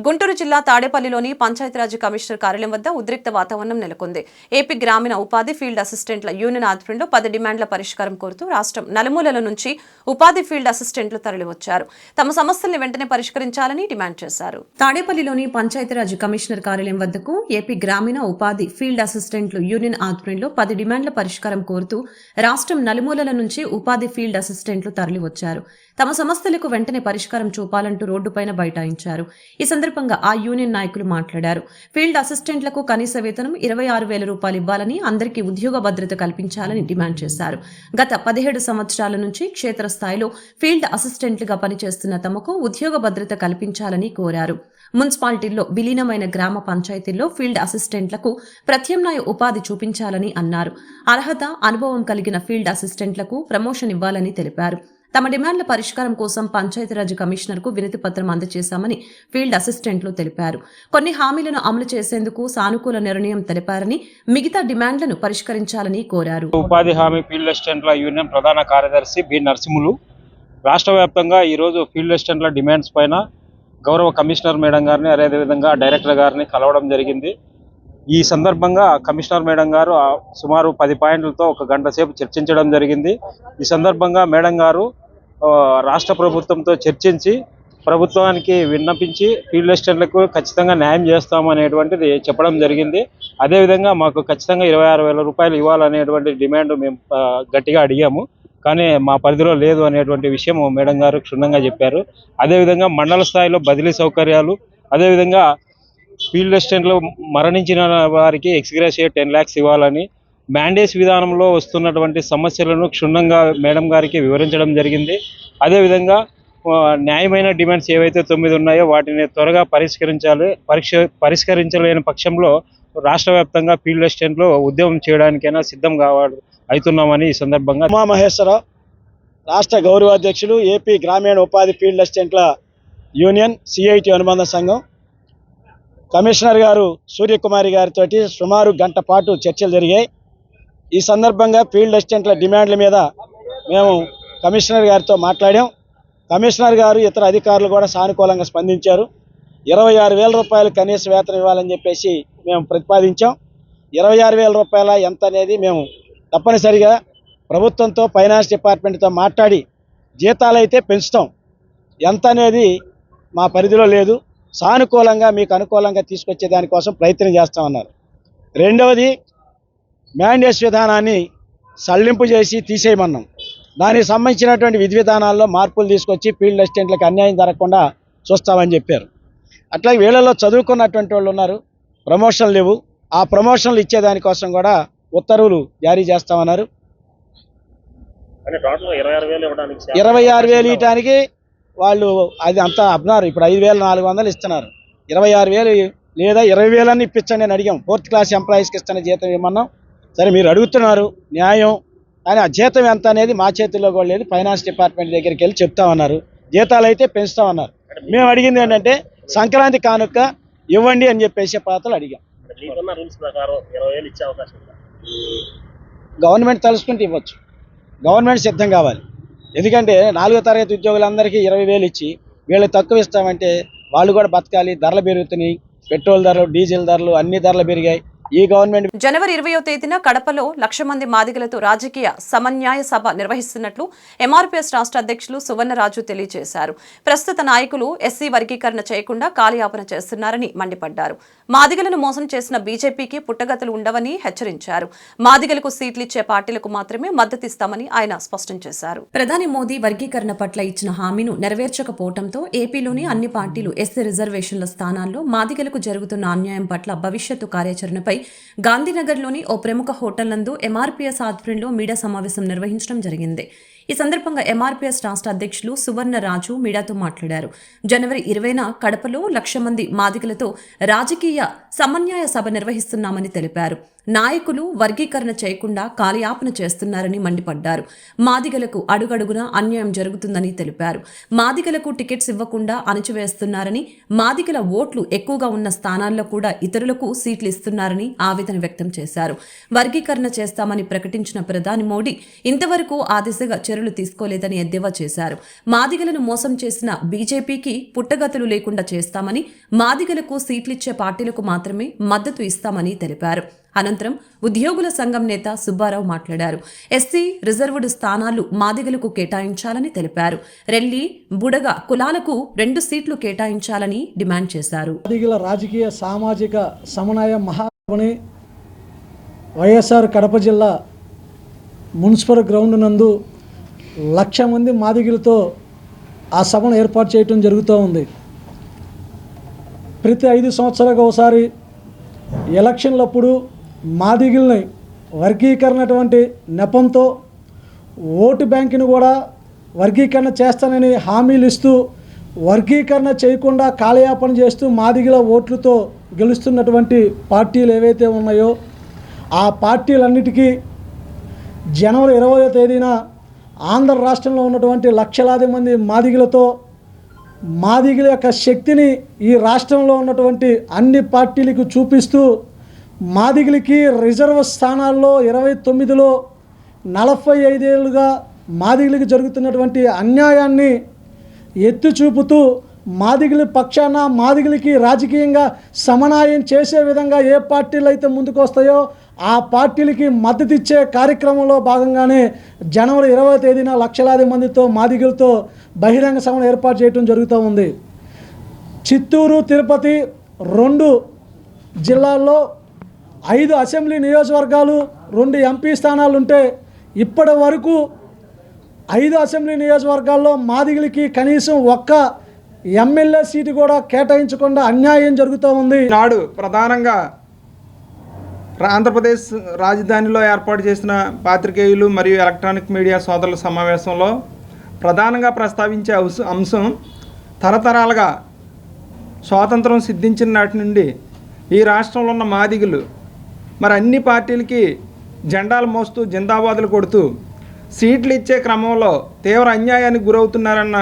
గుంటూరు జిల్లా తాడేపల్లిలోని పంచాయతీరాజ్ కమిషనర్ కార్యాలయం వద్ద ఉద్రిక్త వాతావరణం నెలకొంది. ఏపీ గ్రామీణ ఉపాధి ఫీల్డ్ అసిస్టెంట్ల యూనియన్ ఆధ్వర్యంలో 10 డిమాండ్ల పరిష్కారం కోరుతూ రాష్ట్రం నలుమూలల నుంచి ఉపాధి ఫీల్డ్ అసిస్టెంట్లు తరలివచ్చారు. తమ సమస్యల్ని వెంటనే పరిష్కరించాలని డిమాండ్ చేశారు. తాడేపల్లిలోని పంచాయతీరాజ్ కమిషనర్ కార్యాలయం వద్దకు ఏపీ గ్రామీణ ఉపాధి ఫీల్డ్ అసిస్టెంట్లు యూనియన్ ఆధ్వర్యంలో 10 డిమాండ్ల పరిష్కారం కోరుతూ రాష్ట్రం నలుమూలల నుంచి ఉపాధి ఫీల్డ్ అసిస్టెంట్లు తరలివచ్చారు. తమ సమస్యలకు వెంటనే పరిష్కారం చూపాలంటూ రోడ్డుపైన బైఠాయించారు. ఈ సందర్భంగా ఆ యూనియన్ నాయకులు మాట్లాడారు. ఫీల్డ్ అసిస్టెంట్లకు కనీస వేతనం 26,000 రూపాయలు ఇవ్వాలని, అందరికీ ఉద్యోగ భద్రత కల్పించాలని డిమాండ్ చేశారు. గత 17 సంవత్సరాల నుంచి క్షేత్రస్థాయిలో ఫీల్డ్ అసిస్టెంట్లుగా పనిచేస్తున్న తమకు ఉద్యోగ భద్రత కల్పించాలని కోరారు. మున్సిపాలిటీల్లో విలీనమైన గ్రామ పంచాయతీల్లో ఫీల్డ్ అసిస్టెంట్లకు ప్రత్యామ్నాయ ఉపాధి చూపించాలని అన్నారు. అర్హత, అనుభవం కలిగిన ఫీల్డ్ అసిస్టెంట్లకు ప్రమోషన్ ఇవ్వాలని తెలిపారు. తమ డిమాండ్ల పరిష్కారం కోసం పంచాయతీరాజ్ కమిషనర్కు వినతి పత్రం అందజేశామని ఫీల్డ్ అసిస్టెంట్లు తెలిపారు. కొన్ని హామీలను అమలు చేసేందుకు సానుకూల నిర్ణయం తెలిపారని, మిగతా డిమాండ్లను పరిష్కరించాలని కోరారు. ఉపాధి హామీ ఫీల్డ్ అసిస్టెంట్ల యూనియన్ ప్రధాన కార్యదర్శి బి నరసింహులు రాష్ట్ర వ్యాప్తంగా ఈరోజు ఫీల్డ్ అసిస్టెంట్ల డిమాండ్స్ పైన గౌరవ కమిషనర్ మేడం గారిని, అదేవిధంగా డైరెక్టర్ గారిని కలవడం జరిగింది. ఈ సందర్భంగా కమిషనర్ మేడం గారు సుమారు 10 పాయింట్లతో 1 గంట సేపు చర్చించడం జరిగింది. ఈ సందర్భంగా మేడం గారు రాష్ట్ర ప్రభుత్వంతో చర్చించి ప్రభుత్వానికి విన్నపించి ఫీల్డ్ అసిస్టెంట్లకు ఖచ్చితంగా న్యాయం చేస్తామనేటువంటిది చెప్పడం జరిగింది. అదేవిధంగా మాకు ఖచ్చితంగా 26,000 రూపాయలు ఇవ్వాలనేటువంటి డిమాండ్ మేము గట్టిగా అడిగాము. కానీ మా పరిధిలో లేదు అనేటువంటి విషయం మేడం గారు క్షుణ్ణంగా చెప్పారు. అదేవిధంగా మండల స్థాయిలో బదిలీ సౌకర్యాలు, అదేవిధంగా ఫీల్డ్ అసిస్టెంట్లు మరణించిన వారికి ఎక్స్గ్రేషియా 10 lakhs ఇవ్వాలని, మ్యాండేట్స్ విధానంలో వస్తున్నటువంటి సమస్యలను క్షుణ్ణంగా మేడం గారికి వివరించడం జరిగింది. అదేవిధంగా న్యాయమైన డిమాండ్స్ ఏవైతే 9 ఉన్నాయో వాటిని త్వరగా పరిష్కరించలేని పక్షంలో రాష్ట్ర వ్యాప్తంగా ఫీల్డ్ అసిస్టెంట్లు ఉద్యమం చేయడానికైనా సిద్ధం అవుతున్నామని ఈ సందర్భంగా ఉమా మహేశ్వరరావు, రాష్ట్ర గౌరవాధ్యక్షులు, ఏపీ గ్రామీణ ఉపాధి ఫీల్డ్ అసిస్టెంట్ల యూనియన్ సిఐటి అనుబంధ సంఘం. కమిషనర్ గారు సూర్యకుమారి గారితో సుమారు గంట పాటు చర్చలు జరిగాయి. ఈ సందర్భంగా ఫీల్డ్ అసిస్టెంట్ల డిమాండ్ల మీద మేము కమిషనర్ గారితో మాట్లాడాం. కమిషనర్ గారు ఇతర అధికారులు కూడా సానుకూలంగా స్పందించారు. 26,000 రూపాయలు కనీస వేతనం ఇవ్వాలని చెప్పేసి మేము ప్రతిపాదించాం. 26,000 రూపాయల ఎంత అనేది మేము తప్పనిసరిగా ప్రభుత్వంతో ఫైనాన్స్ డిపార్ట్మెంట్తో మాట్లాడి జీతాలు అయితే పెంచుతాం. ఎంత అనేది మా పరిధిలో లేదు. సానుకూలంగా మీకు అనుకూలంగా తీసుకొచ్చే దానికోసం ప్రయత్నం చేస్తామన్నారు. రెండవది, మ్యాండేట్స్ విధానాన్ని సడలింపు చేసి తీసేయమన్నాం. దానికి సంబంధించినటువంటి విధి విధానాల్లో మార్పులు తీసుకొచ్చి ఫీల్డ్ అసిస్టెంట్లకు అన్యాయం జరగకుండా చూస్తామని చెప్పారు. అట్లాగే వీళ్ళలో చదువుకున్నటువంటి వాళ్ళు ఉన్నారు, ప్రమోషన్లు లేవు. ఆ ప్రమోషన్లు ఇచ్చేదానికోసం కూడా ఉత్తర్వులు జారీ చేస్తామన్నారు. 26,000 ఇవ్వడానికి వాళ్ళు అది అంతా అన్నారు. ఇప్పుడు 5,400 ఇస్తున్నారు. 26,000 లేదా 20,000 అని ఇప్పించండి అని అడిగాం. 4th క్లాస్ ఎంప్లాయీస్కి ఇస్తున్న జీతం ఇవ్వమన్నాం. సరే మీరు అడుగుతున్నారు న్యాయం, కానీ ఆ జీతం ఎంత అనేది మా చేతుల్లో కూడా లేదు. ఫైనాన్స్ డిపార్ట్మెంట్ దగ్గరికి వెళ్ళి చెప్తామన్నారు. జీతాలు అయితే పెంచుతామన్నారు. మేము అడిగింది ఏంటంటే సంక్రాంతి కానుక ఇవ్వండి అని చెప్పేసి పాత్రలు అడిగాం. గవర్నమెంట్ తలుసుకుంటే ఇవ్వచ్చు. గవర్నమెంట్ సిద్ధం కావాలి. ఎందుకంటే 4వ తరగతి ఉద్యోగులందరికీ 20,000 ఇచ్చి వీళ్ళకి తక్కువ ఇస్తామంటే వాళ్ళు కూడా బతకాలి. ధరలు పెరుగుతున్నాయి, పెట్రోల్ ధరలు, డీజిల్ ధరలు అన్ని ధరలు పెరిగాయి. ఈ గవర్నమెంట్ జనవరి 20వ తేదీన కడపలో 1,00,000 మంది మాదిగలతో రాజకీయ సమన్యాయ సభ నిర్వహిస్తున్నట్లు ఎంఆర్పీఎస్ రాష్ట్ర అధ్యక్షులు సువర్ణరాజు తెలియజేశారు. ప్రస్తుత నాయకులు ఎస్సీ వర్గీకరణ చేయకుండా కాలయాపన చేస్తున్నారని మండిపడ్డారు. మాదిగలను మోసం చేసిన బీజేపీకి పుట్టగతులు ఉండవని హెచ్చరించారు. మాదిగలకు సీట్లు ఇచ్చే పార్టీలకు మాత్రమే మద్దతిస్తామని ఆయన స్పష్టం చేశారు. ప్రధాని మోదీ వర్గీకరణ పట్ల ఇచ్చిన హామీను నెరవేర్చకపోవడంతో ఏపీలోని అన్ని పార్టీలు ఎస్సీ రిజర్వేషన్ల స్థానాల్లో మాదిగలకు జరుగుతున్న అన్యాయం పట్ల భవిష్యత్తు కార్యాచరణపై గాంధీనగర్లోని ఓ ప్రముఖ హోటల్ నందు ఎంఆర్పీఎస్ ఆధ్వర్యంలో మీడియా సమావేశం నిర్వహించడం జరిగింది. ఈ సందర్భంగా ఎంఆర్పీఎస్ రాష్ట్ర అధ్యక్షులు సువర్ణరాజు మీడియాతో మాట్లాడారు. జనవరి 20న కడపలో 1,00,000 మంది మాదిగలతో రాజకీయ సమన్యాయ సభ నిర్వహిస్తున్నామని తెలిపారు. నాయకులు వర్గీకరణ చేయకుండా కాలయాపన చేస్తున్నారని మండిపడ్డారు. మాదిగలకు అడుగడుగునా అన్యాయం జరుగుతుందని తెలిపారు. మాదిగలకు టికెట్స్ ఇవ్వకుండా అణచివేస్తున్నారని, మాదిగల ఓట్లు ఎక్కువగా ఉన్న స్థానాల్లో కూడా ఇతరులకు సీట్లు ఇస్తున్నారని ఆవేదన వ్యక్తం చేశారు. వర్గీకరణ చేస్తామని ప్రకటించిన ప్రధాని మోడీ ఇంతవరకు ఆ దిశగా చర్యలు తీసుకోలేదని ఎద్దేవా చేశారు. మాదిగలను మోసం చేసిన బీజేపీకి పుట్టగతులు లేకుండా చేస్తామని, మాదిగలకు సీట్లిచ్చే పార్టీలకు మాత్రమే మద్దతు ఇస్తామని తెలిపారు. అనంతరం ఉద్యోగుల సంఘం నేత సుబ్బారావు మాట్లాడారు. ఎస్సీ రిజర్వ్డ్ స్థానాలు మాదిగలకు కేటాయించాలని తెలిపారు. రెల్లి, బుడగ కులాలకు 2 సీట్లు కేటాయించాలని డిమాండ్ చేశారు. మాదిగల రాజకీయ సామాజిక సమన్వయ మహాసభని వైఎస్ఆర్ కడప జిల్లా మున్సిపల్ గ్రౌండ్ నందు 1,00,000 మంది మాదిగలతో ఆ సభను ఏర్పాటు చేయడం జరుగుతూ ఉంది. ప్రతి 5 సంవత్సరాలకు ఒకసారి ఎలక్షన్లప్పుడు మాదిగల్ని వర్గీకరణటువంటి నెపంతో ఓటు బ్యాంకును కూడా వర్గీకరణ చేస్తానని హామీలు ఇస్తూ వర్గీకరణ చేయకుండా కాలయాపన చేస్తూ మాదిగల ఓట్లతో గెలుస్తున్నటువంటి పార్టీలు ఏవైతే ఉన్నాయో ఆ పార్టీలన్నిటికీ జనవరి 20వ తేదీన ఆంధ్ర రాష్ట్రంలో ఉన్నటువంటి లక్షలాది మంది మాదిగలతో మాదిగల యొక్క శక్తిని ఈ రాష్ట్రంలో ఉన్నటువంటి అన్ని పార్టీలకు చూపిస్తూ మాదిగలకి రిజర్వ్ స్థానాల్లో 29లో 45 ఏళ్ళుగా మాదిగలకి జరుగుతున్నటువంటి అన్యాయాన్ని ఎత్తి చూపుతూ మాదిగల పక్షాన మాదిగలకి రాజకీయంగా సమన్వయం చేసే విధంగా ఏ పార్టీలు అయితే ముందుకు వస్తాయో ఆ పార్టీలకి మద్దతు ఇచ్చే కార్యక్రమంలో భాగంగానే జనవరి 20వ తేదీన లక్షలాది మందితో మాదిగలతో బహిరంగ సభను ఏర్పాటు చేయడం జరుగుతూ ఉంది. చిత్తూరు, తిరుపతి 2 జిల్లాల్లో 5 అసెంబ్లీ నియోజకవర్గాలు, 2 ఎంపీ స్థానాలు ఉంటే ఇప్పటి వరకు 5 అసెంబ్లీ నియోజకవర్గాల్లో మాదిగలకి కనీసం 1 ఎమ్మెల్యే సీటు కూడా కేటాయించకుండా అన్యాయం జరుగుతూ ఉంది. నాడు ప్రధానంగా ఆంధ్రప్రదేశ్ రాజధానిలో ఏర్పాటు చేసిన పాత్రికేయులు మరియు ఎలక్ట్రానిక్ మీడియా సోదరుల సమావేశంలో ప్రధానంగా ప్రస్తావించే అంశం తరతరాలుగా స్వాతంత్రం సిద్ధించిన నాటి నుండి ఈ రాష్ట్రంలో ఉన్న మాదిగలు మరి అన్ని పార్టీలకి జెండాలు మోస్తూ జిందాబాదులు కొడుతూ సీట్లు ఇచ్చే క్రమంలో తీవ్ర అన్యాయానికి గురవుతున్నారన్న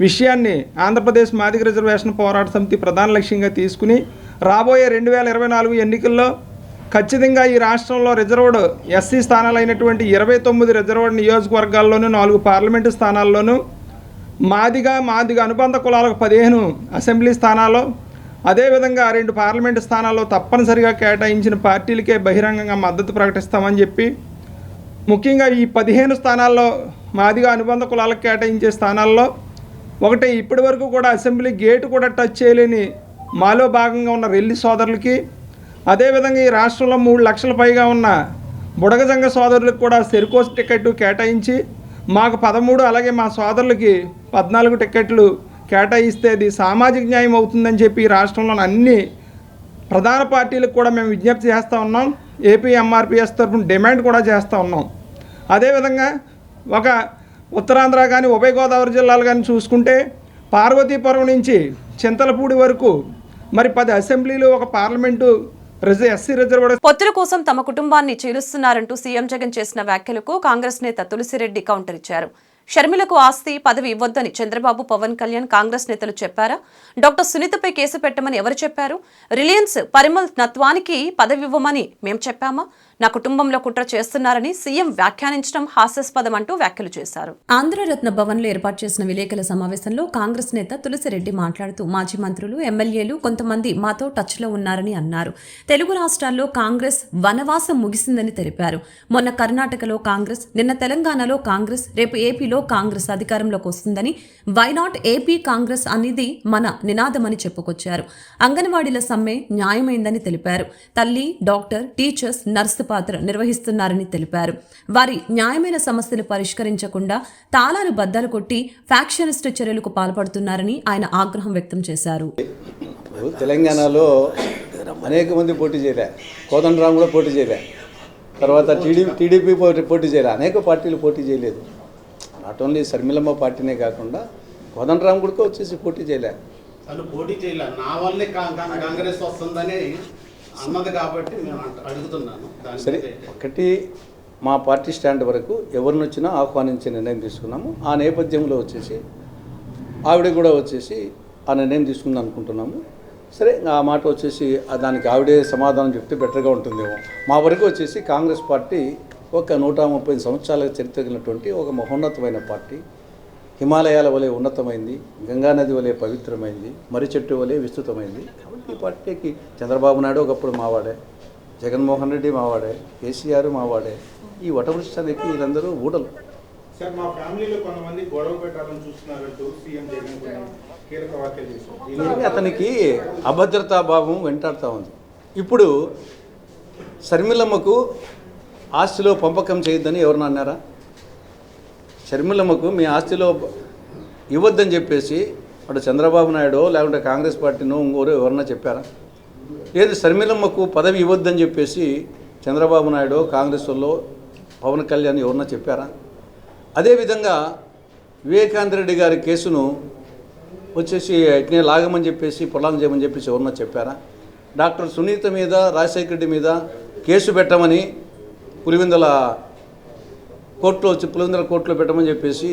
విషయాన్ని ఆంధ్రప్రదేశ్ మాదిగ రిజర్వేషన్ పోరాట సమితి ప్రధాన లక్ష్యంగా తీసుకుని రాబోయే 2024 ఎన్నికల్లో ఖచ్చితంగా ఈ రాష్ట్రంలో రిజర్వ్డ్ ఎస్సీ స్థానాలైనటువంటి 29 రిజర్వ్డ్ నియోజకవర్గాల్లోనూ 4 పార్లమెంటు స్థానాల్లోనూ మాదిగ అనుబంధ కులాలకు 15 అసెంబ్లీ స్థానాలు, అదేవిధంగా 2 పార్లమెంటు స్థానాల్లో తప్పనిసరిగా కేటాయించిన పార్టీలకే బహిరంగంగా మద్దతు ప్రకటిస్తామని చెప్పి, ముఖ్యంగా ఈ 15 స్థానాల్లో మాదిగ అనుబంధ కులాలకు కేటాయించే స్థానాల్లో ఒకటి ఇప్పటి వరకు కూడా అసెంబ్లీ గేటు కూడా టచ్ చేయలేని మాలో భాగంగా ఉన్న రెల్లి సోదరులకి, అదేవిధంగా ఈ రాష్ట్రంలో 3 లక్షల పైగా ఉన్న బుడగజంగ సోదరులకు కూడా సెరుకోస్ టికెట్ కేటాయించి మాకు 13, అలాగే మా సోదరులకి 14 టికెట్లు కేటాయిస్తే అది సామాజిక న్యాయం అవుతుందని చెప్పి రాష్ట్రంలోని అన్ని ప్రధాన పార్టీలకు కూడా మేము విజ్ఞప్తి చేస్తూ ఉన్నాం. ఏపీ ఎంఆర్పిఎస్ తరఫున డిమాండ్ కూడా చేస్తూ ఉన్నాం. అదేవిధంగా ఒక ఉత్తరాంధ్ర కానీ ఉభయ గోదావరి జిల్లాలు కానీ చూసుకుంటే పార్వతీపురం నుంచి చింతలపూడి వరకు మరి 10 అసెంబ్లీలు, ఒక పార్లమెంటు ఎస్సీ రిజర్వేషన్. పొత్తుల కోసం తమ కుటుంబాన్ని చీలుస్తున్నారంటూ సీఎం జగన్ చేసిన వ్యాఖ్యలకు కాంగ్రెస్ నేత తులసిరెడ్డి కౌంటర్ ఇచ్చారు. షర్మిలకు ఆస్తి పదవి ఇవ్వొద్దని చంద్రబాబు, పవన్ కళ్యాణ్, కాంగ్రెస్ నేతలు చెప్పారా? డాక్టర్ సునీతపై కేసు పెట్టమని ఎవరు చెప్పారు? రిలయన్స్ పరిమల్ నత్వానికి పదవి ఇవ్వమని మేము చెప్పామా? నా కుటుంబంలో కుట్ర చేస్తున్నారని సీఎం వ్యాఖ్యానించడం హాస్యాస్పదం అంటూ వ్యాఖ్యలు చేశారు. ఆంధ్రరత్న భవన్లో ఏర్పాటు చేసిన విలేకరుల సమావేశంలో కాంగ్రెస్ నేత తులసిరెడ్డి మాట్లాడుతూ మాజీ మంత్రులు, ఎమ్మెల్యేలు కొంతమంది మాతో టచ్లో ఉన్నారని అన్నారు. తెలుగు రాష్ట్రాల్లో కాంగ్రెస్ వనవాసం ముగిసిందని తెలిపారు. మొన్న కర్ణాటకలో కాంగ్రెస్, నిన్న తెలంగాణలో కాంగ్రెస్, రేపు ఏపీలో కాంగ్రెస్ అధికారంలోకి వస్తుందని, వై నాట్ ఏపీ కాంగ్రెస్ అనేది మన నినాదమని చెప్పుకొచ్చారు. అంగన్వాడీల సమ్మె న్యాయమైందని తెలిపారు. తల్లి, డాక్టర్, టీచర్స్, నర్సు పాత్ర నిర్వహిస్తున్నారని తెలిపారు. వారి న్యాయమైన సమస్యలు పరిష్కరించకుండా తాళాలు బద్దలు కొట్టి ఫ్యాక్షనిస్ట్ చర్యలకు పాల్పడుతున్నారని ఆయన ఆగ్రహం వ్యక్తం చేశారు. తెలంగాణలో అనేక మంది పోటీ చేయలే, కోదండరాం కూడా పోటీ చేయలే, తర్వాత టీడీపీ పోటీ చేయలే, అనేక పార్టీలు పోటీ చేయలేదు. నాట్ ఓన్లీ శర్మిలమ్మ పార్టీనే కాకుండా కోదండరాం కూడా వచ్చేసి పోటీ చేయలే. వాళ్ళు పోటీ చేయలే, నా వల్లే కాంగ్రెస్ వస్తుందని అన్నది కాబట్టి నేను అడుగుతున్నాను. సరే, ఒకటి మా పార్టీ స్టాండ్ వరకు ఎవరిని వచ్చినా ఆహ్వానించే నిర్ణయం తీసుకున్నాము. ఆ నేపథ్యంలో వచ్చేసి ఆవిడ కూడా వచ్చేసి ఆ నిర్ణయం తీసుకుందాం అనుకుంటున్నాము. సరే, ఆ మాట వచ్చేసి దానికి ఆవిడే సమాధానం చెప్తే బెటర్గా ఉంటుందేమో. మా వరకు వచ్చేసి కాంగ్రెస్ పార్టీ ఒక 130 సంవత్సరాల చరిత్ర కలిగినటువంటి ఒక మహోన్నతమైన పార్టీ. హిమాలయాల వలె ఉన్నతమైంది, గంగానది వలె పవిత్రమైంది, మర్రి చెట్టు వలె విస్తృతమైంది. కాబట్టి ఈ పార్టీకి చంద్రబాబు నాయుడు ఒకప్పుడు మావాడే, జగన్మోహన్ రెడ్డి మావాడే, కేసీఆర్ మావాడే. ఈ వటవృష్టానికి వీళ్ళందరూ ఊడలు. సార్, మా ఫ్యామిలీలో కొంతమంది గొడవ పెట్టాలని చూస్తున్నారంటూ సీఎం జగన్ కీలక వ్యాఖ్యలు చేశారు. అతనికి అభద్రతా భావం వెంటాడుతూ ఉంది. ఇప్పుడు షర్మిలమ్మకు ఆస్తిలో పంపకం చేయొద్దని ఎవరన్నా అన్నారా? షర్మిలమ్మకు మీ ఆస్తిలో ఇవ్వద్దని చెప్పేసి అటు చంద్రబాబు నాయుడు లేకుంటే కాంగ్రెస్ పార్టీనో ఇంకోరు ఎవరన్నా చెప్పారా? లేదు, షర్మిలమ్మకు పదవి ఇవ్వద్దని చెప్పేసి చంద్రబాబు నాయుడు, కాంగ్రెస్ వాళ్ళు, పవన్ కళ్యాణ్ ఎవరన్నా చెప్పారా? అదేవిధంగా వివేకానంద రెడ్డి గారి కేసును వచ్చేసి ఇట్నే లాగమని చెప్పేసి పొలాంగ్ చేయమని చెప్పేసి ఎవరన్నా చెప్పారా? డాక్టర్ సునీత మీద, రాజశేఖర రెడ్డి మీద కేసు పెట్టమని పులివెందుల కోర్టులో పెట్టమని చెప్పేసి.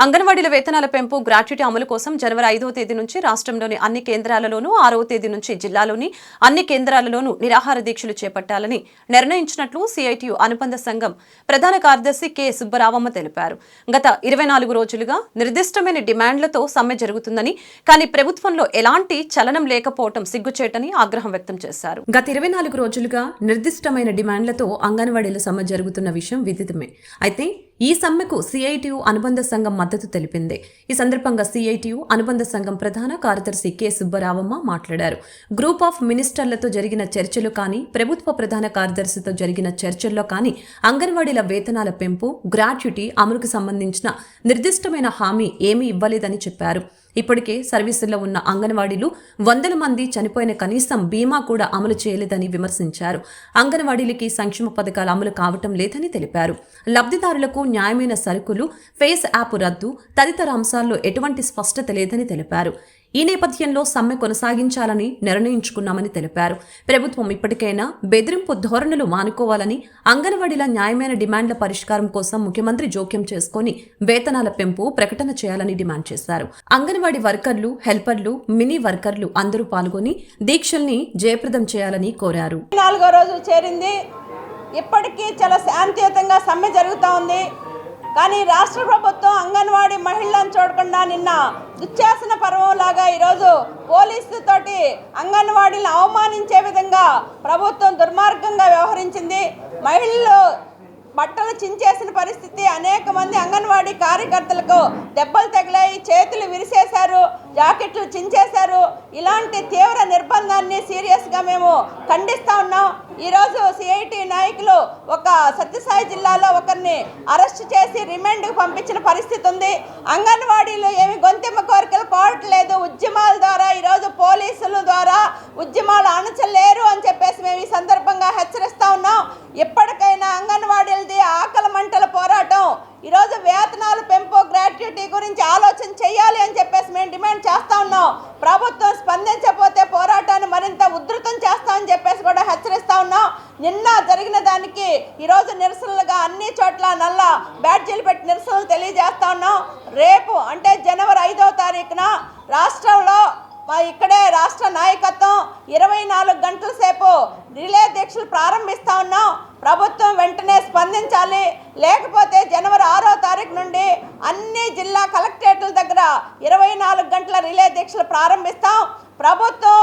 అంగన్వాడీల వేతనాల పెంపు, గ్రాట్యుటీ అమలు కోసం జనవరి 5వ తేదీ నుంచి రాష్ట్రంలోని అన్ని కేంద్రాలలోనూ, 6వ తేదీ నుంచి జిల్లాలోని అన్ని కేంద్రాలలోనూ నిరాహార దీక్షలు చేపట్టాలని నిర్ణయించినట్లు సిఐటియు అనుబంధ సంఘం ప్రధాన కార్యదర్శి కె సుబ్బరావమ్మ తెలిపారు. గత 24 రోజులుగా నిర్దిష్టమైన డిమాండ్లతో సమ్మె జరుగుతుందని, కానీ ప్రభుత్వంలో ఎలాంటి చలనం లేకపోవడం సిగ్గుచేటని ఆగ్రహం వ్యక్తం చేశారు. గత 24 రోజులుగా నిర్దిష్టమైన డిమాండ్లతో అంగన్వాడీల సమ్మె జరుగుతున్న విషయం విదితమే. అయితే ఈ సమ్మెకు సిఐటియు అనుబంధ సంఘం మద్దతు తెలిపింది. ఈ సందర్భంగా సిఐటియు అనుబంధ సంఘం ప్రధాన కార్యదర్శి కె సుబ్బరావమ్మ మాట్లాడారు. గ్రూప్ ఆఫ్ మినిస్టర్లతో జరిగిన చర్చలు కానీ, ప్రభుత్వ ప్రధాన కార్యదర్శితో జరిగిన చర్చల్లో కానీ అంగన్వాడీల వేతనాల పెంపు, గ్రాట్యుటీ అమలుకు సంబంధించిన నిర్దిష్టమైన హామీ ఏమీ ఇవ్వలేదని చెప్పారు. ఇప్పటికే సర్వీసుల్లో ఉన్న అంగన్వాడీలు 100 మంది చనిపోయిన కనీసం బీమా కూడా అమలు చేయలేదని విమర్శించారు. అంగన్వాడీలకి సంక్షేమ పథకాలు అమలు కావటం లేదని తెలిపారు. లబ్ధిదారులకు న్యాయమైన సరుకులు, ఫేస్ యాప్ రద్దు తదితర అంశాల్లో ఎటువంటి స్పష్టత లేదని తెలిపారు. ఈ నేపథ్యంలో సమ్మె కొనసాగించాలని నిర్ణయించుకున్నామని తెలిపారు. ప్రభుత్వం ఇప్పటికైనా బెదిరింపు ధోరణులు మానుకోవాలని, అంగన్వాడీల న్యాయమైన డిమాండ్ల పరిష్కారం కోసం ముఖ్యమంత్రి జోక్యం చేసుకుని వేతనాల పెంపు ప్రకటన చేయాలని డిమాండ్ చేశారు. అంగన్వాడీ వర్కర్లు, హెల్పర్లు, మినీ వర్కర్లు అందరూ పాల్గొని దీక్షల్ని జయప్రదం చేయాలని కోరారు. 4వ రోజు చేరింది. ఇప్పటికీ చాలా శాంతియుతంగా సమ్మె జరుగుతూ ఉంది. కానీ రాష్ట్ర ప్రభుత్వం అంగన్వాడీ మహిళలను చూడకుండా నిన్న దుశ్శాసన పర్వంలాగా ఈరోజు పోలీసులతోటి అంగన్వాడీలను అవమానించే విధంగా ప్రభుత్వం దుర్మార్గంగా వ్యవహరించింది. మహిళలు బట్టలు చించేసిన పరిస్థితి, అనేక మంది అంగన్వాడీ కార్యకర్తలకు దెబ్బలు తగిలాయి, చేతులు విరిసేశారు, జాకెట్లు చించేశారు. ఇలాంటి తీవ్ర నిర్బంధాన్ని సీరియస్గా మేము ఖండిస్తూ ఉన్నాం. ఈరోజు సిఐటి నాయకులు ఒక సత్యసాయి జిల్లాలో ఒకరిని అరెస్ట్ చేసి రిమాండ్కి పంపించిన పరిస్థితి ఉంది. అంగన్వాడీలు ఏమి గొంతెమ్మ కోరికలు కోరట్లేదు. ఉద్యమాల ద్వారా, ఈరోజు పోలీసుల ద్వారా ఉద్యమాలు అణచలే నిన్న జరిగిన దానికి ఈరోజు నిరసనలుగా అన్ని చోట్ల నల్ల బ్యాడ్జీలు పెట్టి నిరసనలు తెలియజేస్తా ఉన్నాం. రేపు అంటే జనవరి 5వ తారీఖున రాష్ట్రంలో ఇక్కడే రాష్ట్ర నాయకత్వం 24 గంటల సేపు రిలే దీక్షలు ప్రారంభిస్తా ఉన్నాం. ప్రభుత్వం వెంటనే స్పందించాలి. లేకపోతే జనవరి 6వ తారీఖు నుండి అన్ని జిల్లా కలెక్టరేట్ల దగ్గర 24 గంటల రిలే దీక్షలు ప్రారంభిస్తాం. ప్రభుత్వం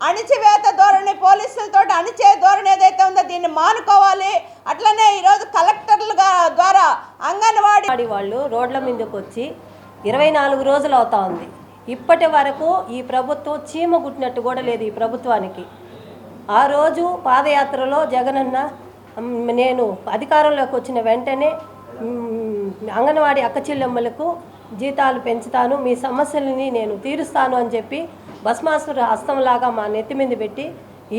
అణిచివేత ధోరణి, పోలీసులతో అణిచే ధోరణి ఏదైతే ఉందో దీన్ని మానుకోవాలి. అట్లనే ఈరోజు కలెక్టర్ల ద్వారా అంగన్వాడీ వాళ్ళు రోడ్ల మీదకి వచ్చి 24 రోజులు అవుతా ఉంది. ఇప్పటి వరకు ఈ ప్రభుత్వం చీమ గుట్టినట్టు కూడా లేదు ఈ ప్రభుత్వానికి. ఆ రోజు పాదయాత్రలో జగనన్న నేను అధికారంలోకి వచ్చిన వెంటనే అంగన్వాడీ అక్క చెల్లెమ్మలకు జీతాలు పెంచుతాను, మీ సమస్యలని నేను తీరుస్తాను అని చెప్పి భస్మాసుర హస్తంలాగా మా నెత్తి మీద పెట్టి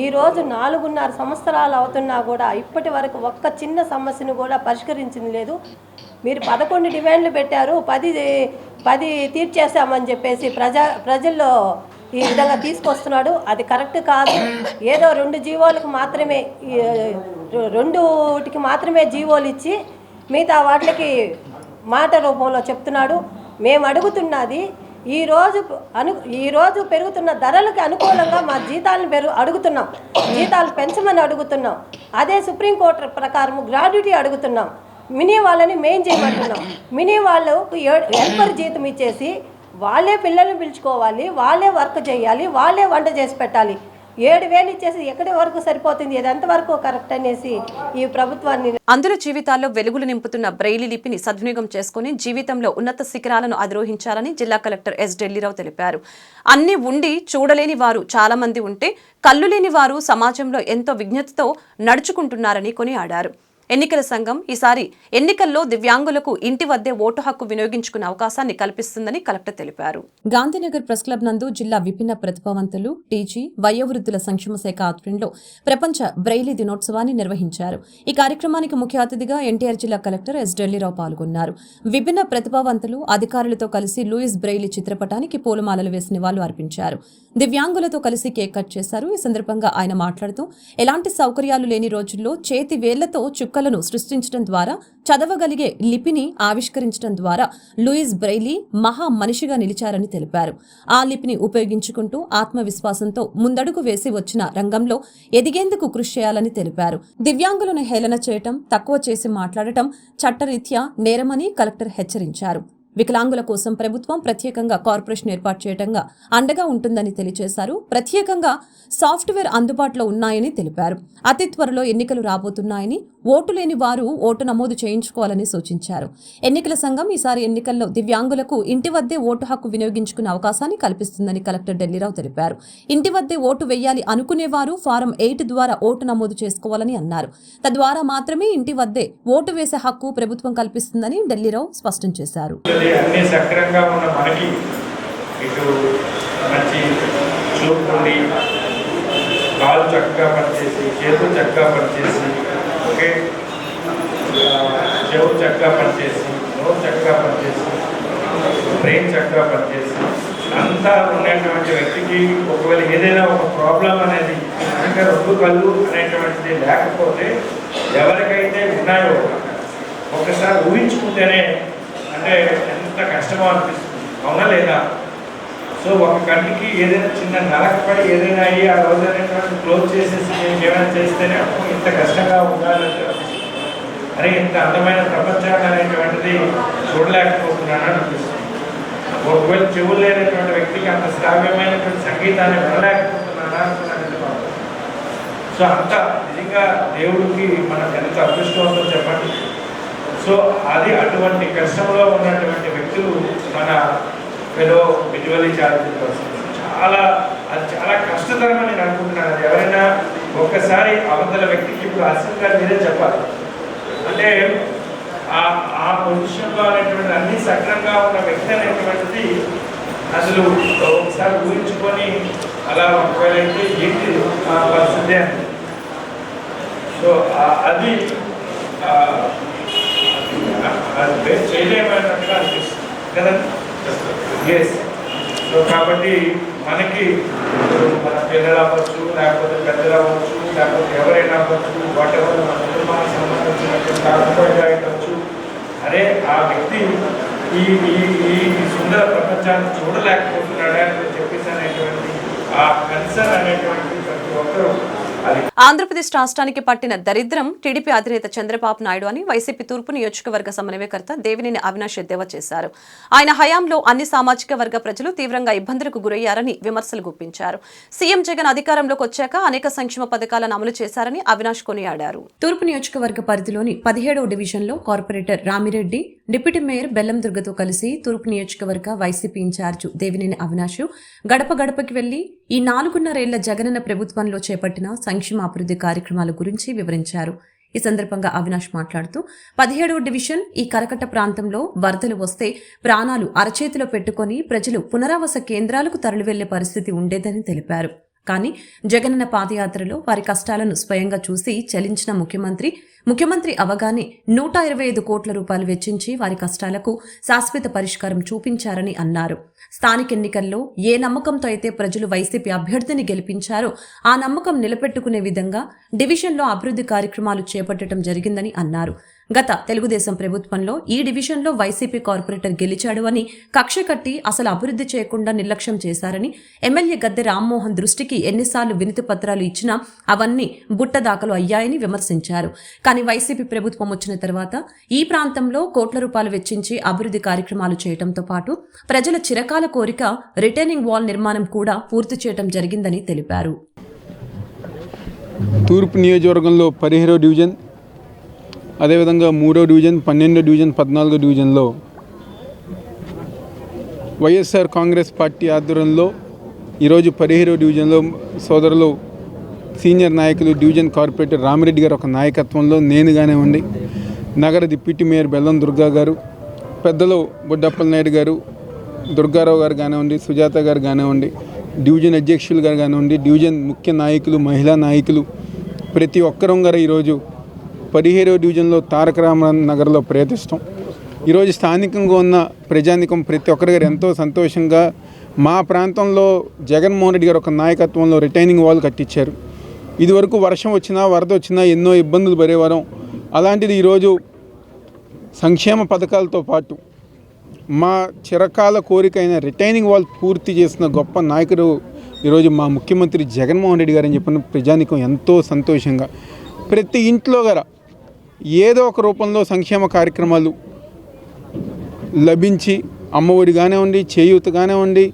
ఈరోజు 4.5 సంవత్సరాలు అవుతున్నా కూడా ఇప్పటి వరకు ఒక్క చిన్న సమస్యను కూడా పరిష్కరించింది లేదు. మీరు 11 డిమాండ్లు పెట్టారు, 10 తీర్చేసామని చెప్పేసి ప్రజల్లో ఈ విధంగా తీసుకొస్తున్నాడు. అది కరెక్ట్ కాదు. ఏదో 2 జీవోలకు మాత్రమే 2టికి మాత్రమే జీవోలు ఇచ్చి మిగతా వాటికి మాట రూపంలో చెప్తున్నాడు. మేము అడుగుతున్నది ఈరోజు పెరుగుతున్న ధరలకు అనుకూలంగా మా జీతాలను అడుగుతున్నాం, జీతాలు పెంచమని అడుగుతున్నాం. అదే సుప్రీంకోర్టు ప్రకారం గ్రాడ్యుటీ అడుగుతున్నాం. మినీ వాళ్ళని మెయిన్ చేయమంటున్నాం. మినీ వాళ్ళకు హెల్పర్ జీతం ఇచ్చేసి వాళ్ళే పిల్లల్ని పిలుచుకోవాలి, వాళ్ళే వర్క్ చేయాలి, వాళ్ళే వంట చేసి పెట్టాలి. 7,000 ఇచ్చేసి ఎక్కడి వరకు సరిపోతుంది? ఇది ఎంతవరకు కరెక్ట్ అనేసి ఈ ప్రభుత్వాన్ని. అందరి జీవితాల్లో వెలుగులు నింపుతున్న బ్రెయిలీ లిపిని సద్వినియోగం చేసుకుని జీవితంలో ఉన్నత శిఖరాలను అధిరోహించాలని జిల్లా కలెక్టర్ ఎస్ ఢిల్లీరావు తెలిపారు. అన్ని ఉండి చూడలేని వారు చాలా మంది ఉంటే కళ్ళు లేని వారు సమాజంలో ఎంతో విజ్ఞతతో నడుచుకుంటున్నారని కొనియాడారు. ఎన్నికల సంఘం ఈసారి ఎన్నికల్లో దివ్యాంగులకు ఇంటి వద్దే ఓటు హక్కు వినియోగించుకునే అవకాశాన్ని కల్పిస్తుందని కలెక్టర్ తెలిపారు. గాంధీనగర్ ప్రెస్ క్లబ్ నందు జిల్లా విభిన్న ప్రతిభావంతులు టీజీ వయోవృద్ధుల సంక్షేమ శాఖ ఆధ్వర్యంలో ప్రపంచ బ్రెయిలీ దినోత్సవాన్ని నిర్వహించారు. ఈ కార్యక్రమానికి ముఖ్య అతిథిగా ఎన్టీఆర్ జిల్లా కలెక్టర్ ఎస్ ఢిల్లీరావు పాల్గొన్నారు. విభిన్న ప్రతిభావంతులు అధికారులతో కలిసి లూయిస్ బ్రెయిలీ చిత్రపటానికి పూలమాలలు వేసి నివాళులు అర్పించారు. దివ్యాంగులతో కలిసి కేక్ కట్ చేశారు. ఈ సందర్భంగా ఆయన మాట్లాడుతూ ఎలాంటి సౌకర్యాలు లేని రోజుల్లో చేతి వేళ్లతో చుక్కలను సృష్టించడం ద్వారా చదవగలిగే లిపిని ఆవిష్కరించడం ద్వారా లూయిస్ బ్రెయిలీ మహా మనిషిగా నిలిచారని తెలిపారు. ఆ లిపిని ఉపయోగించుకుంటూ ఆత్మవిశ్వాసంతో ముందడుగు వేసి వచ్చిన రంగంలో ఎదిగేందుకు కృషి చేయాలని తెలిపారు. దివ్యాంగులను హేళన చేయటం, తక్కువ చేసి మాట్లాడటం చట్టరీత్యా నేరమని కలెక్టర్ హెచ్చరించారు. వికలాంగుల కోసం ప్రభుత్వం ప్రత్యేకంగా కార్పొరేషన్ ఏర్పాటు చేయడంగా అండగా ఉంటుందని తెలియజేశారు. ప్రత్యేకంగా సాఫ్ట్వేర్ అందుబాటులో ఉన్నాయని తెలిపారు. అతి త్వరలో ఎన్నికలు రాబోతున్నాయని, ఓటు లేని వారు ఓటు నమోదు చేయించుకోవాలని సూచించారు. ఎన్నికల సంఘం ఈసారి ఎన్నికల్లో దివ్యాంగులకు ఇంటి వద్దే ఓటు హక్కు వినియోగించుకునే అవకాశాన్ని కల్పిస్తుందని కలెక్టర్ ఢిల్లీరావు తెలిపారు. ఇంటి వద్దే ఓటు వేయాలి అనుకునేవారు ఫారం 8 ద్వారా ఓటు నమోదు చేసుకోవాలని అన్నారు. తద్వారా మాత్రమే ఇంటి వద్దే ఓటు వేసే హక్కు ప్రభుత్వం కల్పిస్తుందని ఢిల్లీరావు స్పష్టం చేశారు. అన్ని సక్రంగా ఉన్న మనకి ఇటు మంచి చూపు ఉండి కాలు చక్కగా పనిచేసి, చేతులు చక్కగా పనిచేసి, ఓకే చెవులు చక్కగా పనిచేసి, నోరు చక్కగా పనిచేసి, బ్రెయిన్ చక్కగా పనిచేసి అంతా ఉన్నటువంటి వ్యక్తికి ఒకవేళ ఏదైనా ఒక ప్రాబ్లం అనేది అంటే 2 కళ్ళు అనేటువంటిది లేకపోతే ఎవరికైతే ఉన్నాయో ఒకసారి ఊహించుకుంటేనే అంటే ఎంత కష్టమో అనిపిస్తుంది, అవునా లేదా? సో ఒక కంటికి ఏదైనా చిన్న నలకపడి ఏదైనా అయ్యి ఆ రోజు అనేటువంటి క్లోజ్ చేసేసి ఏమైనా చేస్తేనే ఇంత కష్టంగా ఉండాలంటే అరే ఇంత అందమైన ప్రపంచాన్ని అనేటువంటిది చూడలేకపోతున్నాను అనిపిస్తుంది. ఒకవేళ చెవులు లేనటువంటి వ్యక్తికి అంత శ్రావ్యమైనటువంటి సంగీతాన్ని వినలేకపోతున్నానా అనుకున్నది. సో అంత నిజంగా దేవుడికి మనం ఎంత అదృష్టంతో చెప్పండి. సో అది అటువంటి కష్టంలో ఉన్నటువంటి వ్యక్తులు మన ఫెలో విజువల్లీ ఛాలెంజ్డ్ పర్సన్స్ అది చాలా కష్టతరమని నేను అనుకుంటున్నాను. అది ఎవరైనా ఒక్కసారి అవతల వ్యక్తికి ఇప్పుడు అసలు గారు మీరే చెప్పాలి అంటే ఆ పొజిషన్లో అనేటువంటి అన్ని సక్రంగా ఉన్న వ్యక్తి అనేటువంటిది అసలు ఒకసారి ఊహించుకొని అలా ఒకవేళ అయితే ఏంటి పరిస్థితి అని. సో అది చేయలేమన్నట్టుగా అనిపిస్తుంది కదండి. ఎస్. సో కాబట్టి మనకి మన పిల్లలు అవ్వచ్చు, లేకపోతే పెద్దలు అవ్వచ్చు, లేకపోతే ఎవరైనా అవ్వచ్చు, వాటెవర్ మన కుటుంబానికి సంబంధించినటువంటి ఆకుపడిగా అవ్వచ్చు, అరే ఆ వ్యక్తి ఈ ఈ ఈ సుందర ప్రపంచాన్ని చూడలేకపోతున్నాడా అని చెప్పేసి అనేటువంటి ఆ కన్సర్న్ అనేటువంటి ప్రతి ఒక్కరూ ఆంధ్రప్రదేశ్ రాష్ట్రానికి పట్టిన దరిద్రం టీడీపీ అధినేత చంద్రబాబు నాయుడు అని వైసీపీ తూర్పు నియోజకవర్గ సమన్వయకర్త దేవినేని అవినాష్ ఎద్దేవా చేశారు. ఆయన హయాంలో అన్ని సామాజిక వర్గ ప్రజలు తీవ్రంగా ఇబ్బందులకు గురయ్యారని విమర్శలు గుప్పించారు. సీఎం జగన్ అధికారంలోకి వచ్చాక అనేక సంక్షేమ పథకాలను అమలు చేశారని అవినాష్ కొనియాడారు. తూర్పు నియోజకవర్గ పరిధిలోని 17వ డివిజన్లో కార్పొరేటర్ రామిరెడ్డి, డిప్యూటీ మేయర్ బెల్లం దుర్గతో కలిసి తూర్పు నియోజకవర్గ వైసీపీ ఇన్ఛార్జు దేవినేని అవినాష్ గడప గడపకి వెళ్లి ఈ 4.5 జగనన్న ప్రభుత్వంలో చేపట్టిన సంక్షేమ అభివృద్ధి కార్యక్రమాల గురించి వివరించారు. ఈ సందర్భంగా అవినాష్ మాట్లాడుతూ 17వ డివిజన్ ఈ కరకట్ట ప్రాంతంలో వరదలు వస్తే ప్రాణాలు అరచేతిలో పెట్టుకుని ప్రజలు పునరావాస కేంద్రాలకు తరలివెళ్లే పరిస్థితి ఉండేదని తెలిపారు. కానీ జగనన్న పాదయాత్రలో వారి కష్టాలను స్వయంగా చూసి చలించిన ముఖ్యమంత్రి అవగానే 125 కోట్ల రూపాయలు వెచ్చించి వారి కష్టాలకు శాశ్వత పరిష్కారం చూపించారని అన్నారు. స్థానిక ఎన్నికల్లో ఏ నమ్మకంతో అయితే ప్రజలు వైసీపీ అభ్యర్థిని గెలిపించారో ఆ నమ్మకం నిలబెట్టుకునే విధంగా డివిజన్లో అభివృద్ధి కార్యక్రమాలు చేపట్టడం జరిగిందని అన్నారు. గత తెలుగుదేశం ప్రభుత్వంలో ఈ డివిజన్లో వైసీపీ కార్పొరేటర్ గెలిచాడు అని కక్ష కట్టి అసలు అభివృద్ధి చేయకుండా నిర్లక్ష్యం చేశారని, ఎమ్మెల్యే గద్దె రామ్మోహన్ దృష్టికి ఎన్నిసార్లు వినతి పత్రాలు ఇచ్చినా అవన్నీ బుట్టదాఖలు అయ్యాయని విమర్శించారు. కానీ వైసీపీ ప్రభుత్వం వచ్చిన తర్వాత ఈ ప్రాంతంలో కోట్ల రూపాయలు వెచ్చించి అభివృద్ధి కార్యక్రమాలు చేయడంతో పాటు ప్రజల చిరకాల కోరిక రిటైనింగ్ వాల్ నిర్మాణం కూడా పూర్తి చేయడం జరిగిందని తెలిపారు. తూర్పు నియోజకవర్గంలో 17వ డివిజన్, అదేవిధంగా 3వ డివిజన్, 12వ డివిజన్, 14వ డివిజన్లో వైఎస్ఆర్ కాంగ్రెస్ పార్టీ ఆధ్వర్యంలో ఈరోజు 17వ డివిజన్లో సోదరులు సీనియర్ నాయకులు డివిజన్ కార్పొరేటర్ రామిరెడ్డి గారు ఒక నాయకత్వంలో నేను కానివ్వండి, నగర డిప్యూటీ మేయర్ బెల్లం దుర్గా గారు, పెద్దలు బుడ్డప్పల నాయుడు గారు, దుర్గారావు గారు కానివ్వండి, సుజాత గారు కానివ్వండి, డివిజన్ అధ్యక్షులు గారు కానివ్వండి, డివిజన్ ముఖ్య నాయకులు, మహిళా నాయకులు ప్రతి ఒక్కరం గారు ఈరోజు 17వ డివిజన్లో తారక రామారావు నగర్లో పర్యటిస్తాం. ఈరోజు స్థానికంగా ఉన్న ప్రజానికం ప్రతి ఒక్కరి గారు ఎంతో సంతోషంగా మా ప్రాంతంలో జగన్మోహన్ రెడ్డి గారు ఒక నాయకత్వంలో రిటైనింగ్ వాల్ కట్టించారు. ఇదివరకు వర్షం వచ్చినా వరద వచ్చినా ఎన్నో ఇబ్బందులు పడేవారం. అలాంటిది ఈరోజు సంక్షేమ పథకాలతో పాటు మా చిరకాల కోరిక అయిన రిటైనింగ్ వాల్ పూర్తి చేసిన గొప్ప నాయకుడు ఈరోజు మా ముఖ్యమంత్రి జగన్మోహన్ రెడ్డి గారు అని చెప్పిన ప్రజానికం ఎంతో సంతోషంగా ప్రతి ఇంట్లో గారు ఏదో ఒక రూపంలో సంక్షేమ కార్యక్రమాలు లభించి అమ్మఒడి కానివ్వండి, చేయూత కానివ్వండి,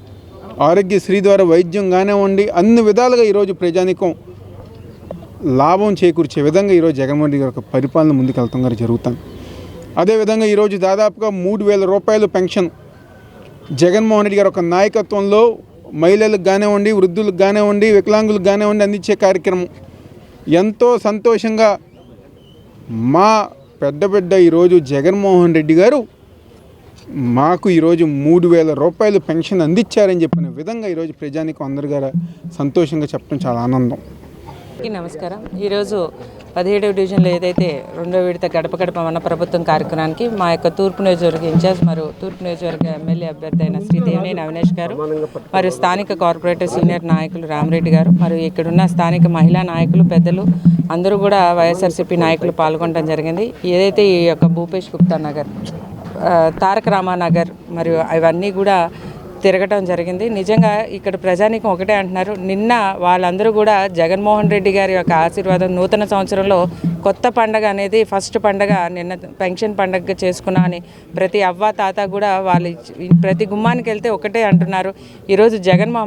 ఆరోగ్యశ్రీ ద్వారా వైద్యం కానివ్వండి, అన్ని విధాలుగా ఈరోజు ప్రజానికం లాభం చేకూర్చే విధంగా ఈరోజు జగన్మోహన్ రెడ్డి గారి యొక్క పరిపాలన ముందుకెళ్తాం గారు జరుగుతాను. అదేవిధంగా ఈరోజు దాదాపుగా 3,000 రూపాయలు పెన్షన్ జగన్మోహన్ రెడ్డి గారు ఒక నాయకత్వంలో మహిళలకు కానివ్వండి, వృద్ధులకు కానివ్వండి, వికలాంగులకు కానివ్వండి అందించే కార్యక్రమం ఎంతో సంతోషంగా మా పెద్ద ఈరోజు జగన్మోహన్ రెడ్డి గారు మాకు ఈరోజు 3,000 రూపాయలు పెన్షన్ అందించారని చెప్పిన విధంగా ఈరోజు ప్రజానికం అందరి గారు సంతోషంగా చెప్పడం చాలా ఆనందం. నమస్కారం. ఈరోజు 17వ డివిజన్లో ఏదైతే 2వ విడత గడప గడప మన ప్రభుత్వం కార్యక్రమానికి మా యొక్క తూర్పు నియోజకవర్గ ఇన్ఛార్జ్ మరియు తూర్పు నియోజకవర్గ ఎమ్మెల్యే అభ్యర్థి అయిన శ్రీ దేవినేని అవినాష్ గారు మరియు స్థానిక కార్పొరేటర్ సీనియర్ నాయకులు రామిరెడ్డి గారు మరియు ఇక్కడున్న స్థానిక మహిళా నాయకులు, పెద్దలు అందరూ కూడా వైఎస్ఆర్సీపీ నాయకులు పాల్గొనడం జరిగింది. ఏదైతే ఈ యొక్క భూపేష్ గుప్తా నగర్, తారక రామానగర్ మరియు అవన్నీ కూడా తిరగటం జరిగింది. నిజంగా ఇక్కడ ప్రజానీకం ఒకటే అంటున్నారు, నిన్న వాళ్ళందరూ కూడా జగన్మోహన్ రెడ్డి గారి యొక్క ఆశీర్వాదం, నూతన సంవత్సరంలో కొత్త పండగ అనేది ఫస్ట్ పండగ నిన్న పెన్షన్ పండగ చేసుకున్నా అని ప్రతి అవ్వ తాత కూడా వాళ్ళు ప్రతి గుమ్మానికి వెళ్తే ఒకటే అంటున్నారు, ఈరోజు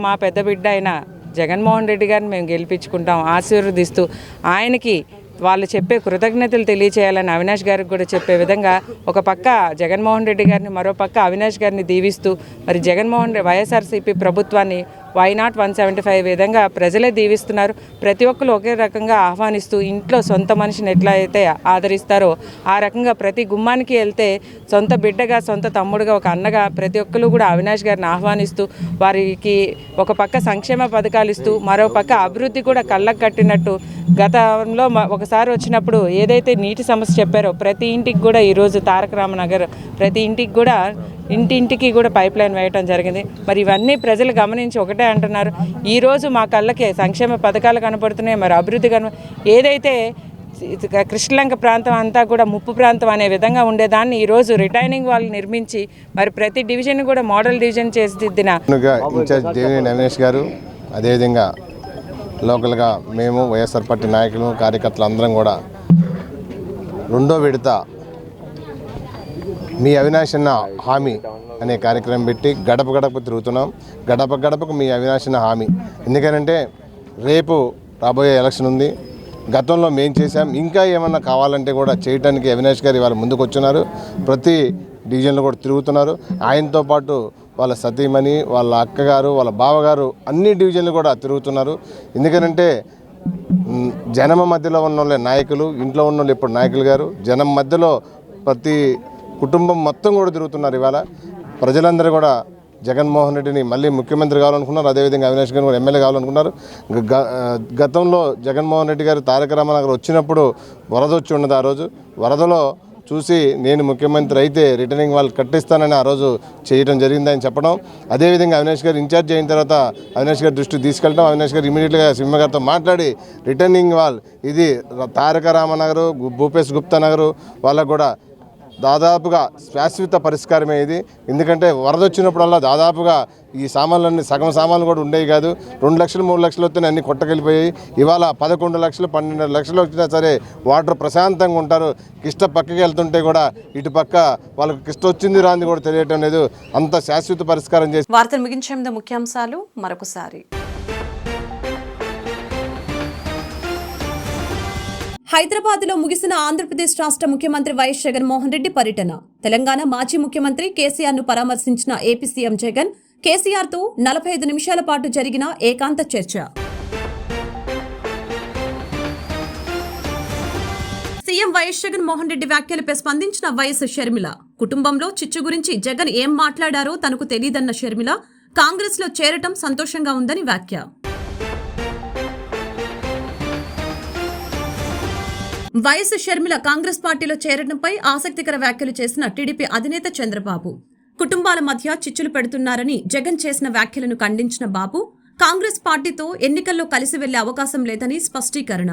మా పెద్ద బిడ్డ అయిన జగన్మోహన్ రెడ్డి గారిని మేము గెలిపించుకుంటాం, ఆశీర్వదిస్తూ ఆయనకి వాళ్ళు చెప్పే కృతజ్ఞతలు తెలియచేయాలని అవినాష్ గారికి కూడా చెప్పే విధంగా ఒక పక్క జగన్మోహన్ రెడ్డి గారిని, మరో పక్క అవినాష్ గారిని దీవిస్తూ మరి వైఎస్ఆర్సీపీ ప్రభుత్వాన్ని వై నాట్ 175 విధంగా ప్రజలే దీవిస్తున్నారు. ప్రతి ఒక్కరు ఒకే రకంగా ఆహ్వానిస్తూ ఇంట్లో సొంత మనిషిని ఎట్లా అయితే ఆదరిస్తారో ఆ రకంగా ప్రతి గుమ్మానికి వెళ్తే సొంత బిడ్డగా, సొంత తమ్ముడుగా, ఒక అన్నగా ప్రతి ఒక్కరు కూడా అవినాష్ గారిని ఆహ్వానిస్తూ వారికి ఒక పక్క సంక్షేమ పథకాలు ఇస్తూ మరో పక్క అభివృద్ధి కూడా కళ్ళకు కట్టినట్టు గతంలో ఒకసారి వచ్చినప్పుడు ఏదైతే నీటి సమస్య చెప్పారో ప్రతి ఇంటికి కూడా ఈరోజు తారక రామనగర్ ప్రతి ఇంటికి కూడా ఇంటింటికి కూడా పైప్ లైన్ వేయటం జరిగింది. మరి ఇవన్నీ ప్రజలు గమనించి ఒకటే అంటున్నారు, ఈరోజు మా కళ్ళకే సంక్షేమ పథకాలు కనపడుతున్నాయి, మరి అభివృద్ధి ఏదైతే కృష్ణలంక ప్రాంతం అంతా కూడా ముప్పు ప్రాంతం అనే విధంగా ఉండేదాన్ని ఈరోజు రిటైనింగ్ వాళ్ళు నిర్మించి మరి ప్రతి డివిజన్ కూడా మోడల్ డివిజన్ చేసిదిద్దిన ఇన్ఛార్జ్ దేవినేని అవినేష్ గారు, అదేవిధంగా లోకల్గా మేము వైఎస్ఆర్ పార్టీ నాయకులు కార్యకర్తలు అందరం కూడా రెండో విడత మీ అవినాష్ అన్న హామీ అనే కార్యక్రమం పెట్టి గడప గడప తిరుగుతున్నాం. గడప గడపకు మీ అవినాష్ అన్న హామీ. ఎందుకనంటే రేపు రాబోయే ఎలక్షన్ ఉంది. గతంలో మేము చేసాం, ఇంకా ఏమన్నా కావాలంటే కూడా చేయడానికి అవినాష్ గారు ఇవాళ ముందుకు వచ్చున్నారు. ప్రతి డివిజన్లో కూడా తిరుగుతున్నారు. ఆయనతో పాటు వాళ్ళ సతీమణి, వాళ్ళ అక్కగారు, వాళ్ళ బావగారు అన్ని డివిజన్లు కూడా తిరుగుతున్నారు. ఎందుకనంటే జనం మధ్యలో ఉన్న వాళ్ళే నాయకులు, ఇంట్లో ఉన్న వాళ్ళు ఇప్పుడు నాయకులు గారు. జనం మధ్యలో ప్రతి కుటుంబం మొత్తం కూడా తిరుగుతున్నారు. ఇవాళ ప్రజలందరూ కూడా జగన్మోహన్ రెడ్డిని మళ్ళీ ముఖ్యమంత్రి కావాలనుకున్నారు. అదేవిధంగా అవినాష్ గారు కూడా ఎమ్మెల్యే కావాలనుకున్నారు. గతంలో జగన్మోహన్ రెడ్డి గారు తారక రామారావు వచ్చినప్పుడు వరద వచ్చి ఉన్నది. ఆ రోజు వరదలో చూసి నేను ముఖ్యమంత్రి అయితే రిటర్నింగ్ వాళ్ళు కట్టిస్తానని ఆ రోజు చేయడం జరిగిందని చెప్పడం. అదేవిధంగా అవినాష్ గారు ఇన్ఛార్జ్ అయిన తర్వాత అవినాష్ గారి దృష్టికి తీసుకెళ్ళడం. అవినాష్ గారు ఇమీడియట్గా సింహ గారితో మాట్లాడి రిటర్నింగ్ వాల్ ఇది తారక రామనగరు, భూపేష్ గుప్తా నగరు వాళ్ళకు కూడా దాదాపుగా శాశ్వత పరిష్కారమే ఇది. ఎందుకంటే వరద వచ్చినప్పుడల్లా దాదాపుగా ఈ సామాన్లన్నీ సగం సామాన్లు కూడా ఉండేవి కాదు. 2 లక్షలు 3 లక్షలు వస్తేనే అన్నీ కొట్టకెళ్ళిపోయాయి. ఇవాళ 11 లక్షలు 12 లక్షలు వచ్చినా సరే వాటర్ ప్రశాంతంగా ఉంటారు. కిష్ట పక్కకి వెళ్తుంటే కూడా ఇటు పక్క వాళ్ళకి కిష్ట వచ్చింది రాంది కూడా తెలియటం లేదు. అంత శాశ్వత పరిష్కారం చేసి వార్తలు ముగించే ముందు ముఖ్యాంశాలు మరొకసారి. హైదరాబాద్లో ముగిసిన ఆంధ్రప్రదేశ్ రాష్ట్ర ముఖ్యమంత్రి వైఎస్ జగన్మోహన్ రెడ్డి పర్యటన. తెలంగాణ మాజీ ముఖ్యమంత్రి కేసీఆర్ను పరామర్శించిన ఏపీ సీఎం జగన్. కేసీఆర్తో 45 నిమిషాల పాటు జరిగిన ఏకాంత చర్చ. సీఎం వైఎస్ జగన్మోహన్ రెడ్డి వ్యాఖ్యలపై స్పందించిన వైఎస్ షర్మిల. కుటుంబంలో చిచ్చు గురించి జగన్ ఏం మాట్లాడారో తనకు తెలియదన్న షర్మిల. కాంగ్రెస్లో చేరటం సంతోషంగా ఉందని వ్యాఖ్య. వైఎస్ షర్మిల కాంగ్రెస్ పార్టీలో చేరడంపై ఆసక్తికర వ్యాఖ్యలు చేసిన టీడీపీ అధినేత చంద్రబాబు. కుటుంబాల మధ్య చిచ్చులు పెడుతున్నారని జగన్ చేసిన వ్యాఖ్యలను ఖండించిన బాబు, కాంగ్రెస్ పార్టీతో ఎన్నికల్లో కలిసి వెళ్లే అవకాశం లేదని స్పష్టీకరణ.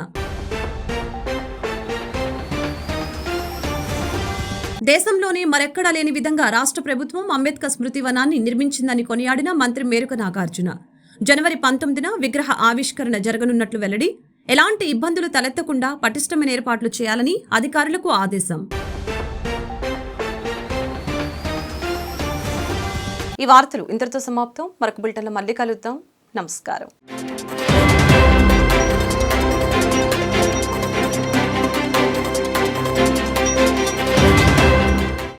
దేశంలోనే మరెక్కడా లేని విధంగా రాష్ట్ర ప్రభుత్వం అంబేద్కర్ స్మృతి వనాన్ని నిర్మించిందని కొనియాడిన మంత్రి మేరుక నాగార్జున. జనవరి 19న విగ్రహ ఆవిష్కరణ జరగనున్నట్లు వెల్లడి. ఎలాంటి ఇబ్బందులు తలెత్తకుండా పటిష్టమైన ఏర్పాట్లు చేయాలని అధికారులకు ఆదేశం. ఈ వార్తలు ఇంతటితో సమాప్తం. మరొక బులెటిన్లో మళ్ళీ కలుద్దాం. నమస్కారం.